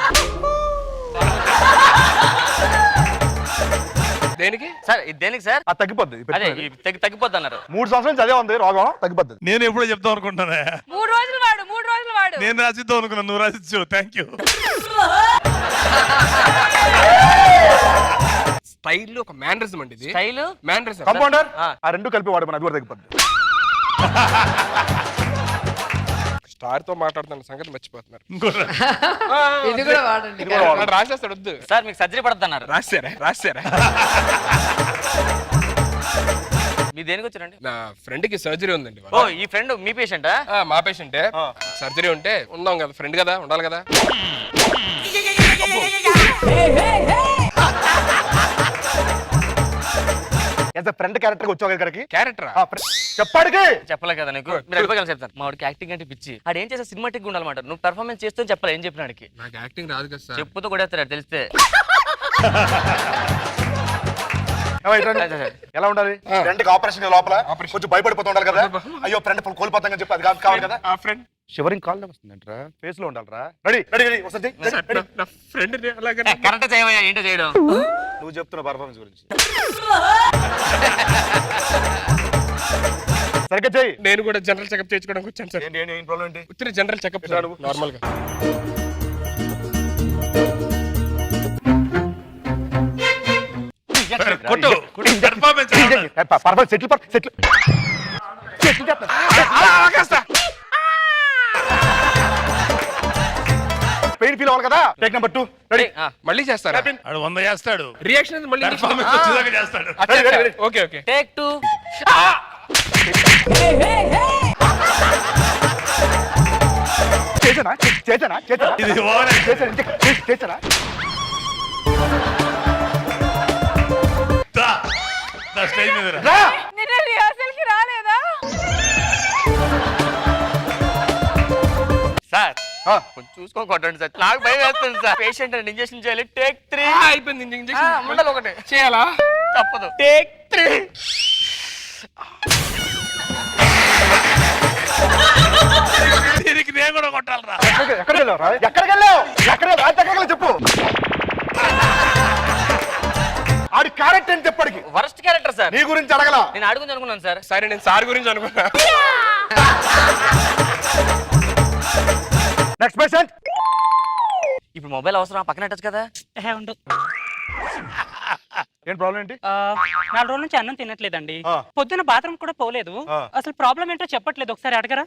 దేనికి సార్? ఇది దేనికి సార్? అది తగ్గిపోద్ది. అదే తగ్గిపోద్ది అన్నారు. 3 సంవత్సరాల నుంచి అదే ఉంది రోగం, తగ్గిపోద్ది. నేను ఎప్పుడో చెప్తాం అనుకుంటున్నా. 3 రోజులు వాడు. నేను రాసిద్దాం అనుకున్నా, నువ్వు రాసిచ్చు. Thank you. స్టైల్ ఒక మేనరిజం అండి. ఇది స్టైల్ మేనరిజం. కాంపౌండర్ ఆ రెండు కలిపి వాడమని, అది కూడా తగ్గిపోద్ది. స్టార్ తో మాట్లాడుతున్న సంగతి మర్చిపోతున్నారు. ఇది కూడా వాడండి. రాసేస్తాడు. వద్దు సార్, మీకు సర్జరీ పడుతున్నారు. రాశారా? మీ దేనికి వచ్చారండి? నా ఫ్రెండ్ కి సర్జరీ ఉందండి. ఓ, ఈ ఫ్రెండ్ మీ పేషెంటా? మా పేషెంటే. సర్జరీ ఉంటే ఉందాం కదా, ఫ్రెండ్ కదా, ఉండాలి కదా. ఫ్రెండ్ క్యారెక్టర్ వచ్చావు ఇక్కడికి. క్యారెక్టర్ చెప్పాడికి చెప్పలే కదా నీకు. మీరు ఎక్కడికి చెప్తాను. మా వాడికి యాక్టింగ్ అంటే పిచ్చి. ఆడు ఏం చేస్తే సినిమాటిక్ ఉండాలన్నమాట. నువ్వు పెర్ఫార్మెన్స్ చేస్తూ చెప్పాలి. ఏం చెప్పినాడికి? నాకు యాక్టింగ్ రాదు కదా సార్. చెప్పుతో కూడా తెలిస్తే ఎలా ఉండాలి? ఫ్రెండ్ కి ఆపరేషన్ లోపల కొంచెం భయపడిపోతూ ఉండాలి కదా. అయ్యో ఫ్రెండ్ కోల్పోతాం చెప్పి అది కావాలి కదా. ఆ ఫ్రెండ్ షివరింగ్ కాల్ వస్తుందంటరా, ఫేస్ లో ఉండాలరా. రెడీ రెడీ రెడీ వస్తుంది. నా ఫ్రెండ్ అలాగే కరెక్ట్ చేయవయ్యా. ఏంటో చేయడం? నువ్వు చెప్తున్న పర్ఫార్మెన్స్ గురించి సరిగ్గా చెయ్యి. నేను కూడా జనరల్ చెకప్ చేయించుకోవడానికి వచ్చాను సార్. ఏం ప్రాబ్లం ఏంటి? ఉత్తిరి జనరల్ చెకప్ నార్మల్ గా. పెయిన్ ఫీల్ అవ్వాలి కదా. Take number 2 ready. మళ్ళీ చేస్తారా? 100 చేస్తాడు. రియాక్షన్ మళ్ళీ చేస్తాడు. Okay okay. టేక్ 2. చేసానా చేసానా చేసానా ఇది ఓవర్ చేసానా స్టేజ్ మీద నిన్న రిహార్సల్ కి రాలేదా? సార్ కొంచెం చూసుకొని కొట్టండి సార్, నాకు భయం వేస్తుంది సార్. పేషెంట్ అండి, ఇంజెక్షన్ చేయాలి. టేక్ 3. అయిపోయింది ఇంజెక్షన్. ముండలు ఒకటి చేయాలా? తప్పదు. టేక్ 3. దీనికి నేను కూడా కొట్టాలరా. ఎక్కడికి వెళ్ళావు? ఎక్కడికి వెళ్ళావు చెప్పు. ఆడి క్యారెక్టర్ అని చెప్పడికి. Worst character sir. నీ గురించి అడగలా, నేను అడుగుంది అనుకున్నాను సార్. సరే నేను సార్ గురించి అనుకున్నా. Next patient. ఇప్పుడు మొబైల్ అవసరం, పక్కన పెట్టచ్చు కదా. ఉండు. ఏం ప్రాబ్లం ఏంటి? 4 రోజుల నుంచి అన్నం తినట్లేదండి. ఆ. పొద్దున బాత్రూమ్ కూడా పోలేదు. ఆ. అసలు ప్రాబ్లం ఏంటో చెప్పట్లేదు, ఒకసారి అడగరా?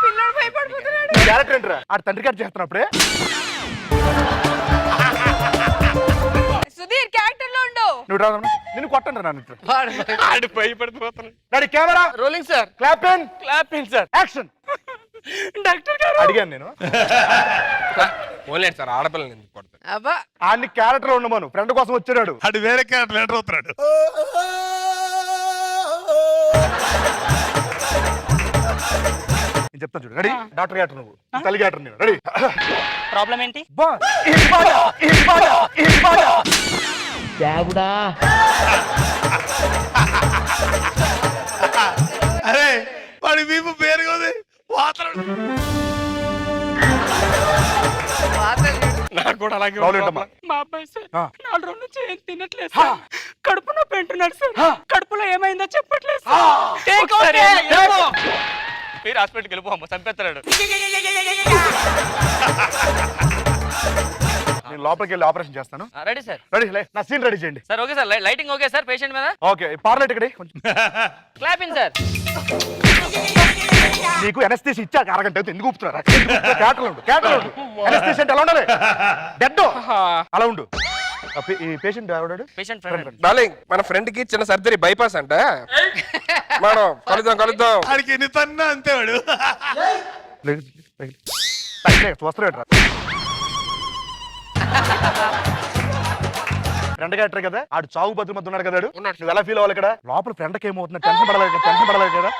పిల్లడు భయపడిపోతున్నాడు. క్యారెక్టర్ ఏంట్రా? ఆడు తండ్రి గారు చేస్తున్నప్పుడే. సుధీర్ క్యారెక్టర్ లో ఉండు. నువ్వు రాదమ్మా, నిన్ను కొట్టండి నన్ను. ఆడు భయపడిపోతున్నాడు. Ready, camera rolling sir. Clap in, clap in sir. Action. Doctor గారు అడిగాను నేను. ఓన్లేదు సార్, ఆడపిల్లని ఎందుకు కొడతారు? అబ్బా ఆడిని క్యారెక్టర్ లో ఉండమను, ఫ్రెండ్ కోసం వచ్చాడు. అది వేరే క్యారెక్టర్ ఎంటర్ అవుతున్నాడు. నేను చెప్తాను చూడు. రెడీ? డాక్టర్ క్యారెక్టర్ నువ్వు, తల్లి క్యారెక్టర్ నేను. రెడీ? ప్రాబ్లం ఏంటి? అరే వాడి వీపు పేరుగా ఉంది. వాతలు నాకు కూడా అలాగే ప్రాబ్లం ఏంటమ్మా? మా అబ్బాయి సార్ ఆ. 4 రోజుల నుంచి ఏం తినట్లేదు సార్. కడుపు నొప్పి అంటున్నాడు సార్. కడుపులో ఏమైందో చెప్పట్లేదు సార్. ఒకసారి మీరు హాస్పిటల్కి వెళ్ళిపోమ్మ, చంపేస్తాడు. నేను లోపలికి వెళ్ళి ఆపరేషన్ చేస్తాను. Ready sir. రెడీ, నా సీన్ రెడీ చేయండి. Sir okay sir, lighting okay sir patient మీద. ఓకే, పార్లెట్ ఇక్కడ కొంచెం. Clap in sir. నీకు ఎనస్థీసి ఇచ్చాక అరగంట అయితే ఎందుకు ఊపుతున్నారు? క్యాటర్లు ఉండు, క్యాటర్లు ఉండు. ఎనస్థీసి అంటే ఎలా ఉండాలి? డెడ్ అలా ఉండు. ఈ పేషెంట్ ఎవడాడు? Patient friend. డార్లింగ్, మన ఫ్రెండ్ కి చిన్న సర్జరీ బైపాస్ అంట. మనం కలుద్దాం. వాడికి ఎన్ని తన్నా అంతే వాడు. వస్తున్నాడు. ఫ్రెండ్ క్యారెక్టర్ కదా, ఆడు చావు బతుకు మధ్య ఉన్నాడు కదా. నువ్వు ఎలా ఫీల్ అవ్వాలి ఇక్కడ? లోపల ఫ్రెండ్కి ఏమవుతుంది? టెన్షన్ పడాలి కదా.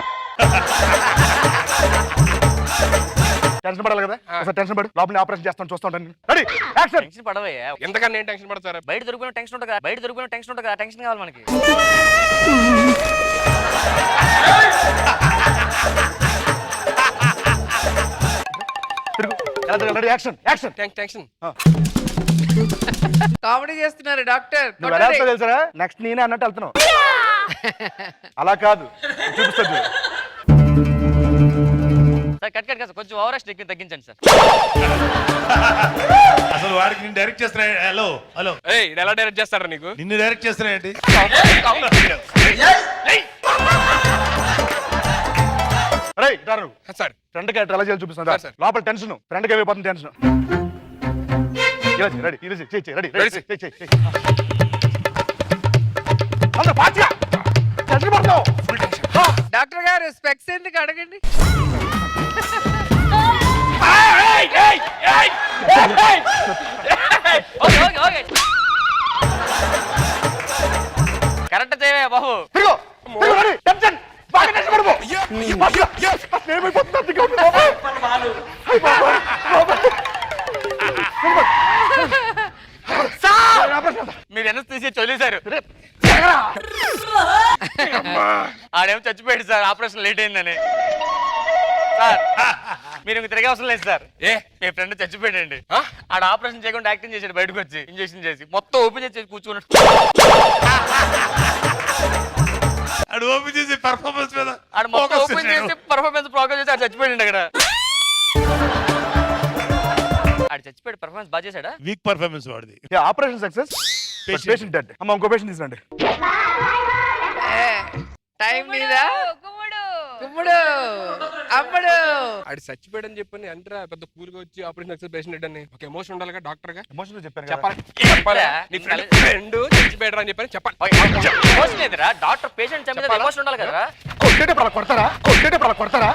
టెన్షన్ పడాలి కదా, ఒకసారి టెన్షన్ పడు. లోపల ఆపరేషన్ చేస్తాను, చూస్తా ఉంటాను. Ready, action. టెన్షన్ పడవయ్యా. ఎంతకన్నా ఏం టెన్షన్ పడతారు? బయట దొరికిన టెన్షన్ ఉంటుంది కదా, టెన్షన్ కావాలి మనకి. తిరుగు. ఎలా తిరగాలి? Ready, action. టెన్షన్. కామెడీ చేస్తున్నారు డాక్టర్. నువ్వు ఎలా వెళ్తావు తెలుసా? నెక్స్ట్ నేనే అన్నట్టు వెళ్తున్నావు. అలా కాదు, చూపిస్తాను. సార్ కట్ సార్, కొంచెం ఓవరాక్షన్ తగ్గించండి సార్. అసలు వాడికి నేను డైరెక్ట్ చేస్తున్నా. హలో ఏయ్, ఇది ఎలా డైరెక్ట్ చేస్తారా నీకు? నిన్ను డైరెక్ట్ చేస్తున్నా ఏంటి? సార్ ఫ్రెండ్ క్యారెక్టర్ ఎలా చేయాలి చూపిస్తాను. సార్. లోపల టెన్షన్, ఫ్రెండ్కి అయిపోతుంది టెన్షన్. Ready, ready. డాక్టర్ గారు స్పెక్స్ ఎందుకు అడగండి. కరెక్ట్ చేయవే బాబు. మీరు ఎంత తీసి చదివేశారు. ఆడేమో చచ్చిపోయాడు సార్, ఆపరేషన్ లేట్ అయిందని. సార్ మీరు ఇంక తిరిగే అవసరం లేదు సార్. మీ ఫ్రెండ్ చచ్చిపోయాడండి. ఆడ ఆపరేషన్ చేయకుండా యాక్టింగ్ చేశాడు, బయటకు వచ్చి ఇంజెక్షన్ చేసి మొత్తం ఓపెన్ చేసి కూర్చున్నాడు. ఆడు ఓపెన్ చేసి పర్ఫార్మెన్స్ మీద ఆడ మొత్తం ఓపెన్ చేసి పర్ఫార్మెన్స్ ప్రోగ్రామ్ చేసి ఆడు చచ్చిపోయాడు అక్కడ. ఆడు చచ్చిపోయాడు, పర్ఫార్మెన్స్ బాగా చేశాడా? వీక్ పర్ఫార్మెన్స్ వాడిది. Operation success, patient dead. అమ్మ ఇంకో పేషెంట్ తీసుకురండి. టైం మీద కుమ్ముడు అమ్మడు. ఆడు చచ్చిపోయాడని చెప్పని అంటే పెద్ద కూల్గా వచ్చి ఆపరేషన్ సక్సెస్ పేషెంట్ అని ఒక ఎమోషన్ ఉండాలిగా డాక్టర్ గా. ఎమోషన్ చెప్పాను, చెప్పాలి. నీ ఫ్రెండ్ చచ్చిపోయాడు అని చెప్పని చెప్పాలి. డాక్టర్ పేషెంట్ చంపితే ఎమోషన్ ఉండాలి కదా. కొట్టేటప్పుడు అలా కొడతారా?